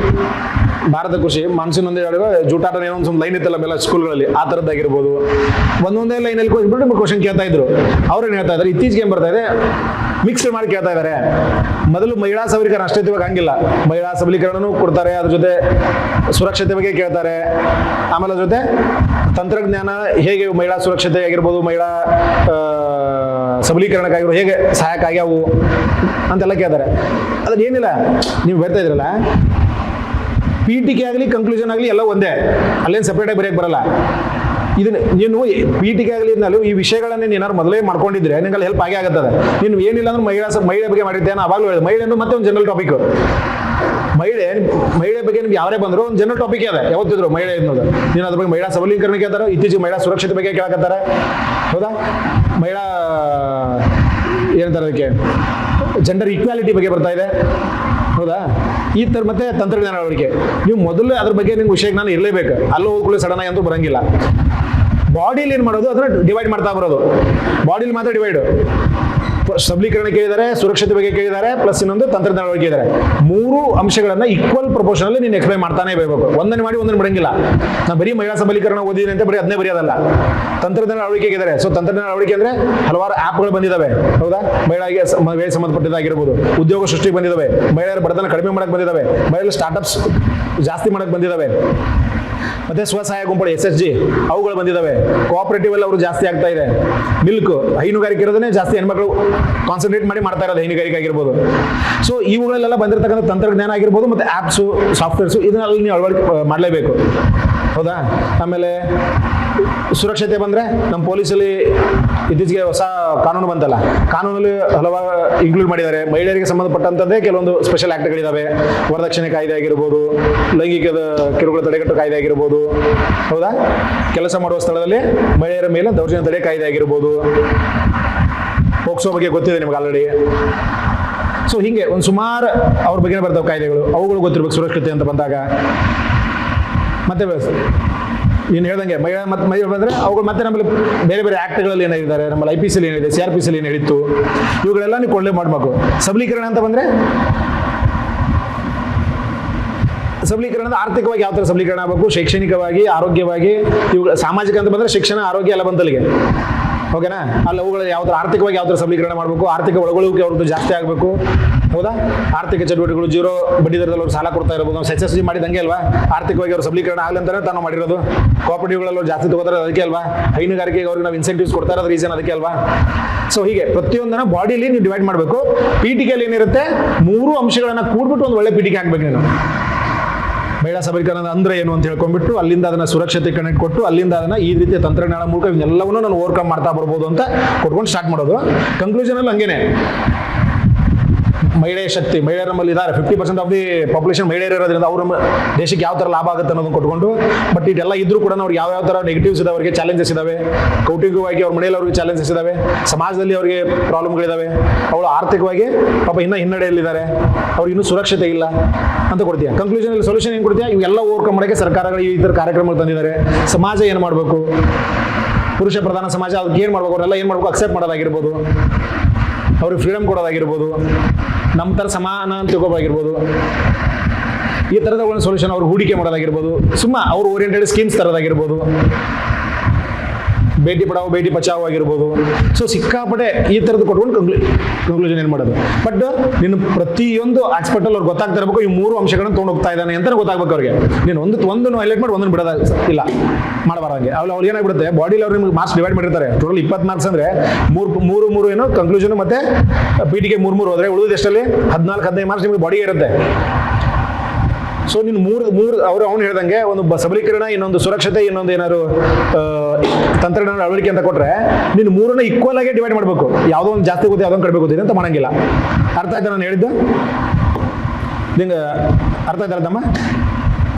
ಭಾರತ ಕೃಷಿ ಮಾನ್ಸೂನ್ ಒಂದೇ ಹೇಳುವ ಜೂಟಾಟ ಏನೋ ಒಂದು ಲೈನ್ ಇತ್ತಲ್ಲ ಮೇಲೆ ಸ್ಕೂಲ್ಗಳಲ್ಲಿ, ಆ ಥರದ್ದಾಗಿರ್ಬೋದು. ಒಂದೊಂದೇ ಲೈನಲ್ಲಿ ಹೋಗ್ಬಿಟ್ಟು ಕ್ವಶನ್ ಕೇಳ್ತಾ ಇದ್ರು. ಅವ್ರೇನು ಹೇಳ್ತಾ ಇದ್ದಾರೆ, ಇತ್ತೀಚೆಗೆ ಏನು ಬರ್ತಾ ಇದೆ, ಮಿಕ್ಸ್ ಮಾಡಿ ಕೇಳ್ತಾ ಇದ್ದಾರೆ. ಮೊದಲು ಮಹಿಳಾ ಸಬಲೀಕರಣ ಅಷ್ಟೇ ಇವಾಗ ಹಂಗಿಲ್ಲ, ಮಹಿಳಾ ಸಬಲೀಕರಣನೂ ಕೊಡ್ತಾರೆ, ಅದ್ರ ಜೊತೆ ಸುರಕ್ಷತೆ ಬಗ್ಗೆ ಕೇಳ್ತಾರೆ, ಆಮೇಲೆ ಅದ್ರ ಜೊತೆ ತಂತ್ರಜ್ಞಾನ ಹೇಗೆ ಮಹಿಳಾ ಸುರಕ್ಷತೆ ಆಗಿರ್ಬೋದು, ಮಹಿಳಾ ಸಬಲೀಕರಣಕ್ಕಾಗಿರೋ ಹೇಗೆ ಸಹಾಯಕ ಆಗ್ಯಾವು ಅಂತೆಲ್ಲ ಕೇಳ್ತಾರೆ. ಅದ್ರಲ್ಲಿ ಏನಿಲ್ಲ, ನೀವು ಬರ್ತಾ ಇದ್ರಲ್ಲ, ಪೀಠಿಕೆ ಆಗಲಿ ಕನ್ಕ್ಲೂಷನ್ ಆಗಲಿ ಎಲ್ಲ ಒಂದೇ, ಅಲ್ಲೇನು ಸಪ್ರೇಟಾಗಿ ಬರೆಯಕ್ಕೆ ಬರಲ್ಲ. ಇದನ್ನ ನೀನು ಪೀಠಿಕೆ ಆಗಲಿ ಈ ವಿಷಯಗಳನ್ನ ಏನಾದ್ರು ಮೊದಲೇ ಮಾಡ್ಕೊಂಡಿದ್ರೆ ನಿಂಗೆ ಹೆಲ್ಪ್ ಆಗೇ ಆಗುತ್ತದೆ. ನೀನು ಏನಿಲ್ಲ ಅಂದ್ರೆ ಮಹಿಳೆ ಬಗ್ಗೆ ಮಾಡಿರ್ತೇನೆ ಅವಾಗಲೂ ಹೇಳಿದೆ. ಮಹಿಳೆ ಅಂದ್ರೆ ಮತ್ತೆ ಒಂದು ಜನರಲ್ ಟಾಪಿಕ್. ಮಹಿಳೆ ಬಗ್ಗೆ ನಿಮ್ಗೆ ಯಾರೇ ಬಂದ್ರು ಒಂದು ಜನರಲ್ ಟಾಪಿಕ್ ಅದ, ಯಾವತ್ತಿದ್ರು ಮಹಿಳೆ ಅನ್ನೋದು. ನೀನು ಅದ್ರ ಬಗ್ಗೆ ಮಹಿಳಾ ಸಬಲೀಕರಣ ಕೇಳ್ತಾರೆ, ಇತ್ತೀಚೆಗೆ ಮಹಿಳಾ ಸುರಕ್ಷತೆ ಬಗ್ಗೆ ಕೇಳಕತ್ತಾರೆ, ಹೌದಾ? ಮಹಿಳಾ ಏನಂತಾರೆ ಅದಕ್ಕೆ, ಜೆಂಡರ್ ಈಕ್ವಾಲಿಟಿ ಬಗ್ಗೆ ಬರ್ತಾ ಇದೆ, ಹೌದಾ? ಈ ಥರ ಮತ್ತೆ ತಂತ್ರಜ್ಞಾನ ಅಳವಡಿಕೆ. ನೀವು ಮೊದಲು ಅದ್ರ ಬಗ್ಗೆ ನಿಮ್ಗೆ ವಿಷಯಕ್ಕೆ ನಾನು ಇರಲೇಬೇಕು. ಅಲ್ಲೂ ಹೋಗ್ಕೊಳ್ಳಿ ಸಡನ್ ಆಗಿ ಅಂತೂ ಬರಂಗಿಲ್ಲ. ಬಾಡಿಲಿ ಏನು ಮಾಡೋದು, ಅದನ್ನ ಡಿವೈಡ್ ಮಾಡ್ತಾ ಬರೋದು. ಬಾಡಿಲಿ ಮಾತ್ರ ಡಿವೈಡ್. ಸಬಲೀಕರಣ ಕೇಳಿದ್ದಾರೆ, ಸುರಕ್ಷತೆ ಬಗ್ಗೆ ಕೇಳಿದ್ದಾರೆ, ಪ್ಲಸ್ ಇನ್ನೊಂದು ತಂತ್ರಜ್ಞಾನ ಬಗ್ಗೆ ಕೇಳಿದ್ದಾರೆ. 3 ಅಂಶಗಳನ್ನ ಈಕ್ವಲ್ ಪ್ರಪೋರ್ಷನ್ ಅಲ್ಲಿ ನೀನು ಎಕ್ಸ್ಪ್ಲೈನ್ ಮಾಡ್ತಾನೆ ಬೇಕು. ಒಂದನ್ನು ಮಾಡಿ ಒಂದನ್ನು ಬಿಡಂಗಿಲ್ಲ. ನಾ ಬರೀ ಮಹಿಳಾ ಸಬಲೀಕರಣ ಓದಿದ್ದೀನಿ ಅಂತ ಬರೀ ಅದನ್ನೇ ಬರೆಯೋದಲ್ಲ. ತಂತ್ರಜ್ಞಾನ ಅಳವಡಿಕೆ ಇದ್ದಾರೆ. ಸೊ ತಂತ್ರಜ್ಞಾನ ಅಳವಡಿಕೆ ಅಂದ್ರೆ ಹಲವಾರು ಆ್ಯಪ್ಗಳು ಬಂದಿದ್ದಾವೆ, ಹೌದಾ? ಮಹಿಳೆಗೆ ಸಂಬಂಧಪಟ್ಟಿದ್ದಾಗಿರ್ಬೋದು, ಉದ್ಯೋಗ ಸೃಷ್ಟಿಗೆ ಬಂದಿದ್ದಾವೆ, ಮಹಿಳೆಯರ ಬಡತನ ಕಡಿಮೆ ಮಾಡಕ್ಕೆ ಬಂದಿದ್ದಾವೆ, ಮಹಿಳೆಯರ ಸ್ಟಾರ್ಟ್ಅಪ್ಸ್ ಜಾಸ್ತಿ ಮಾಡಕ್ಕೆ ಬಂದಿದ್ದಾವೆ, ಮತ್ತೆ ಸ್ವಸಹಾಯ ಗುಂಪುಗಳು SHG ಅವುಗಳು ಬಂದಿದ್ದಾವೆ. ಕೋಆಪರೇಟಿವ್ ಎಲ್ಲ ಅವರು ಜಾಸ್ತಿ ಆಗ್ತಾ ಇದೆ. ಮಿಲ್ಕ್ ಹೈನುಗಾರಿಕೆ ಇರೋದನ್ನೇ ಜಾಸ್ತಿ ಹೆಣ್ಮಕ್ಳು ಕಾನ್ಸಂಟ್ರೇಟ್ ಮಾಡಿ ಮಾಡ್ತಾ ಇರೋದು, ಹೈನುಗಾರಿಕೆ ಆಗಿರ್ಬೋದು. ಸೊ ಇವುಗಳೆಲ್ಲ ಬಂದಿರತಕ್ಕಂಥ ತಂತ್ರಜ್ಞಾನ ಆಗಿರ್ಬೋದು, ಮತ್ತೆ ಆ್ಯಪ್ಸು, ಸಾಫ್ಟ್ವೇರ್ಸು ಇದನ್ನೆಲ್ಲ ನೀವು ಅಳವಡಿಕೆ ಮಾಡಲೇಬೇಕು, ಹೌದಾ? ಆಮೇಲೆ ಸುರಕ್ಷತೆ ಬಂದರೆ ನಮ್ಮ ಪೊಲೀಸಲ್ಲಿ ಇತ್ತೀಚೆಗೆ ಹೊಸ ಕಾನೂನು ಬಂತಲ್ಲ, ಕಾನೂನಲ್ಲಿ ಹಲವಾರು ಇನ್ಕ್ಲೂಡ್ ಮಾಡಿದ್ದಾರೆ. ಮಹಿಳೆಯರಿಗೆ ಸಂಬಂಧಪಟ್ಟಂಥದ್ದೇ ಕೆಲವೊಂದು ಸ್ಪೆಷಲ್ ಆ್ಯಕ್ಟ್ಗಳಿದ್ದಾವೆ. ವರದಕ್ಷಿಣೆ ಕಾಯ್ದೆ ಆಗಿರ್ಬೋದು, ಲೈಂಗಿಕ ಕಿರುಕುಳ ತಡೆಗಟ್ಟು ಕಾಯ್ದೆ ಆಗಿರ್ಬೋದು, ಹೌದಾ? ಕೆಲಸ ಮಾಡುವ ಸ್ಥಳದಲ್ಲಿ ಮಹಿಳೆಯರ ಮೇಲೆ ದೌರ್ಜನ್ಯ ತಡೆ ಕಾಯ್ದೆ ಆಗಿರ್ಬೋದು, ಪೋಕ್ಸೋ ಬಗ್ಗೆ ಗೊತ್ತಿದೆ ನಿಮ್ಗೆ ಆಲ್ರೆಡಿ. ಸೊ ಹೀಗೆ ಒಂದು ಸುಮಾರು ಅವ್ರ ಬಗ್ಗೆ ಬರ್ತಾವೆ ಕಾಯ್ದೆಗಳು, ಅವುಗಳು ಗೊತ್ತಿರ್ಬೇಕು ಸುರಕ್ಷತೆ ಅಂತ ಬಂದಾಗ. ಮತ್ತೆ ನೀನು ಹೇಳ್ದಂಗೆ ಮಹಿಳೆ ಬಂದರೆ ಅವುಗಳು ಮತ್ತೆ ನಮ್ಮಲ್ಲಿ ಬೇರೆ ಬೇರೆ ಆ್ಯಕ್ಟ್ಗಳಲ್ಲಿ ಏನಿದ್ದಾರೆ, ನಮ್ಮಲ್ಲಿ IPC ಏನಿದೆ, CRPC ಏನು ಹೇಳಿತ್ತು, ಇವುಗಳೆಲ್ಲ ನೀವು ಕೊಳ್ಳೆ ಮಾಡಬೇಕು. ಸಬಲೀಕರಣ ಅಂತ ಬಂದರೆ ಸಬಲೀಕರಣ ಆರ್ಥಿಕವಾಗಿ ಯಾವ ಥರ ಸಬಲೀಕರಣ ಆಗಬೇಕು, ಶೈಕ್ಷಣಿಕವಾಗಿ, ಆರೋಗ್ಯವಾಗಿ, ಇವುಗಳು ಸಾಮಾಜಿಕ ಅಂತ ಬಂದರೆ ಶಿಕ್ಷಣ, ಆರೋಗ್ಯ ಎಲ್ಲ ಬಂತಲ್ಲಿಗೆ, ಓಕೆನಾ? ಅಲ್ಲಿ ಅವುಗಳು ಯಾವ ಥರ ಆರ್ಥಿಕವಾಗಿ ಯಾವ ಥರ ಸಬಲೀಕರಣ ಮಾಡಬೇಕು, ಆರ್ಥಿಕ ಒಳಗೊಳ್ಳುವಿಕೆ ಅವ್ರದ್ದು ಜಾಸ್ತಿ ಆಗಬೇಕು, ಹೌದಾ? ಆರ್ಥಿಕ ಚಟುವಟಿಕೆಗಳು, 0 ಬಡ್ಡಿ ದರದಲ್ಲಿ ಅವ್ರು ಸಾಲ ಕೊಡ್ತಾ ಇರ್ಬೋದು. ನಾವು SHG ಮಾಡಿದಂಗೆ ಅಲ್ವಾ? ಆರ್ಥಿಕವಾಗಿ ಅವರು ಸಬಲೀಕರಣ ಆಗಲಿ ಅಂತಾನೆ ತಾನು ಮಾಡಿರೋದು. ಕೋಆಪರೇಟಿವ್ಗಳಲ್ಲಿ ಅವ್ರು ಜಾಸ್ತಿ ತಗೋತಾರೆ, ಅದಕ್ಕೆ ಅಲ್ವಾ? ಹೈನುಗಾರಿಕೆಗೆ ಅವ್ರಿಗೆ ನಾವು ಇನ್ಸೆಂಟಿವ್ಸ್ ಕೊಡ್ತಾ ಇರೋದು ರೀಸನ್ ಅದಕ್ಕೆ ಅಲ್ವಾ? ಸೊ ಹೀಗೆ ಪ್ರತಿಯೊಂದನ್ನ ಬಾಡಿಲಿ ನೀವು ಡಿವೈಡ್ ಮಾಡಬೇಕು. ಪೀಠಿಕೆಯಲ್ಲಿ ಏನಿರುತ್ತೆ, 3 ಅಂಶಗಳನ್ನ ಕೂಡ್ಬಿಟ್ಟು ಒಂದು ಒಳ್ಳೆ ಪೀಠಿಕೆ ಹಾಕ್ಬೇಕು ನೀನು. ಮಹಿಳಾ ಸಬಲೀಕರಣ ಅಂದ್ರೆ ಏನು ಅಂತ ಹೇಳ್ಕೊಂಡ್ಬಿಟ್ಟು, ಅಲ್ಲಿಂದ ಅದನ್ನ ಸುರಕ್ಷತೆ ಕನೆಕ್ಟ್ ಕೊಟ್ಟು, ಅಲ್ಲಿಂದ ಅದನ್ನ ಈ ರೀತಿಯ ತಂತ್ರಜ್ಞಾನ ಮೂಲಕ ಇವನ್ನೆಲ್ಲವನ್ನೂ ನಾನು ಓವರ್ಕಮ್ ಮಾಡ್ತಾ ಬರ್ಬೋದು ಅಂತ ಕೊಟ್ಕೊಂಡು ಸ್ಟಾರ್ಟ್ ಮಾಡೋದು. ಕನ್ಕ್ಲೂಷನ್ ಅಲ್ಲಿ ಹಂಗೇನೆ, ಮಹಿಳೆಯ ಶಕ್ತಿ, ಮಹಿಳೆಯರ ನಮ್ಮಲ್ಲಿ ಇದ್ದಾರೆ. 50% ಆಫ್ ದಿ ಪಾಪ್ಯುಲೇಷನ್ ಮಹಿಳೆಯರು ಇರೋದ್ರಿಂದ ಅವ್ರ ದೇಶಕ್ಕೆ ಯಾವ ಥರ ಲಾಭ ಆಗುತ್ತೆ ಅನ್ನೋದನ್ನು ಕೊಟ್ಕೊಂಡು, ಬಟ್ ಇದೆಲ್ಲ ಇದ್ರೂ ಕೂಡ ಅವ್ರಿಗೆ ಯಾವ ಥರ ನೆಗೆಟಿವ್ಸ್ ಇದಾವೆ, ಅವರಿಗೆ ಚಾಲೆಂಜಸ್ ಇದಾವೆ, ಕೌಟುಂಬಿಕವಾಗಿ ಅವ್ರ ಮನೆಯಲ್ಲಿ ಅವ್ರಿಗೆ ಚಾಲೆಂಜಸ್ ಇದಾವೆ, ಸಮಾಜದಲ್ಲಿ ಅವರಿಗೆ ಪ್ರಾಬ್ಲಮ್ಗಳಿದಾವೆ, ಅವಳು ಆರ್ಥಿಕವಾಗಿ ಪಾಪ ಇನ್ನೂ ಹಿನ್ನಡೆಯಲ್ಲಿದ್ದಾರೆ, ಅವ್ರಿಗೆ ಇನ್ನೂ ಸುರಕ್ಷತೆ ಇಲ್ಲ ಅಂತ ಕೊಡ್ತೀಯ. ಕನ್ಕ್ಲೂಷನ್ ಅಲ್ಲಿ ಸೊಲ್ಯೂಷನ್ ಏನು ಕೊಡ್ತೀಯ? ಇವೆಲ್ಲ ಓವರ್ಕಮ್ ಮಾಡೋಕ್ಕೆ ಸರ್ಕಾರಗಳು ಈ ಥರ ಕಾರ್ಯಕ್ರಮಗಳು ತಂದಿದ್ದಾರೆ. ಸಮಾಜ ಏನು ಮಾಡಬೇಕು, ಪುರುಷ ಪ್ರಧಾನ ಸಮಾಜ, ಅದಕ್ಕೆ ಏನು ಮಾಡಬೇಕು, ಅವರೆಲ್ಲ ಏನು ಮಾಡಬೇಕು, ಅಕ್ಸೆಪ್ಟ್ ಮಾಡೋದಾಗಿರ್ಬೋದು, ಅವ್ರಿಗೆ ಫ್ರೀಡಮ್ ಕೊಡೋದಾಗಿರ್ಬೋದು, ನಮ್ಮ ಥರ ಸಮಾನ ಅಂತ ತಿಳ್ಕೋಬೋದಾಗಿರ್ಬೋದು, ಈ ಥರದ ಒಂದು ಸೊಲ್ಯೂಷನ್ ಅವ್ರು ಹೂಡಿಕೆ ಮಾಡೋದಾಗಿರ್ಬೋದು, ಅವ್ರು ಓರಿಯೆಂಟೆಡ್ ಸ್ಕೀಮ್ಸ್ ತರೋದಾಗಿರ್ಬೋದು, ಬೇಟಿ ಪಡಾವೋ ಬೇಟಿ ಬಚಾವೋ ಆಗಿರ್ಬೋದು. ಸೊ ಸಿಕ್ಕಾಪಟ್ಟೆ ಈ ಥರದ್ದು ಕೊಟ್ಕೊಂಡು ಕನ್ಕ್ಲೂಷನ್ ಏನು ಮಾಡೋದು. ಬಟ್ ನೀನು ಪ್ರತಿಯೊಂದು ಆಸ್ಪೆಕ್ಟಲ್ಲಿ ಅವ್ರಿಗೆ ಗೊತ್ತಾಗ್ತಾ ಇರಬೇಕು, ಈ 3 ಅಂಶಗಳನ್ನು ತೊಗೊಂಡು ಹೋಗ್ತಾ ಇದ್ದಾನೆ ಅಂತ ಗೊತ್ತಾಗಬೇಕು ಅವ್ರಿಗೆ. ನೀನು ಒಂದನ್ನು ಹೈಲೈಟ್ ಮಾಡಿ ಒಂದನ್ನು ಬಿಡೋದ ಇಲ್ಲ, ಮಾಡಬಾರಂಗೆ. ಅವ್ರು ಏನಾಗ್ಬಿಡುತ್ತೆ, ಬಾಡಿಲಿ ಅವ್ರು ನಿಮ್ಗೆ ಮಾರ್ಕ್ಸ್ ಡಿವೈಡ್ ಮಾಡಿರ್ತಾರೆ. ಟೋಟಲ್ 20 ಮಾರ್ಕ್ಸ್ ಅಂದರೆ 3 ಏನು ಕನ್ಕ್ಲೂಷನ್ ಮತ್ತೆ ಪೀಟಿಗೆ 3 ಹೋದರೆ ಉಳಿದ ಎಷ್ಟಲ್ಲಿ 14-15 ಮಾರ್ಕ್ಸ್ ನಿಮಗೆ ಬಾಡಿಗೆ ಇರುತ್ತೆ. ಸೊ ನೀನು ಮೂರು ಅವ್ನು ಹೇಳ್ದಂಗೆ ಒಂದು ಸಬಲೀಕರಣ, ಇನ್ನೊಂದು ಸುರಕ್ಷತೆ, ಇನ್ನೊಂದು ಏನಾದ್ರು ತಂತ್ರಜ್ಞಾನ ಅಳವಡಿಕೆ ಅಂತ ಕೊಟ್ರೆ ನೀನು 3ನ್ನ ಈಕ್ವಲ್ ಆಗಿ ಡಿವೈಡ್ ಮಾಡಬೇಕು. ಯಾವುದೋ ಒಂದು ಜಾಸ್ತಿ ಗೊತ್ತೆ, ಯಾವುದೊಂದು ಕಡಿಮೆ ಗೊತ್ತಿದೆ ಅಂತ ಮಾಡಂಗಿಲ್ಲ. ಅರ್ಥ ಆಯ್ತಾ ನಾನು ಹೇಳಿದ್ದು? ನಿಂಗೆ ಅರ್ಥ ಆಯ್ತಾರಮ್ಮ?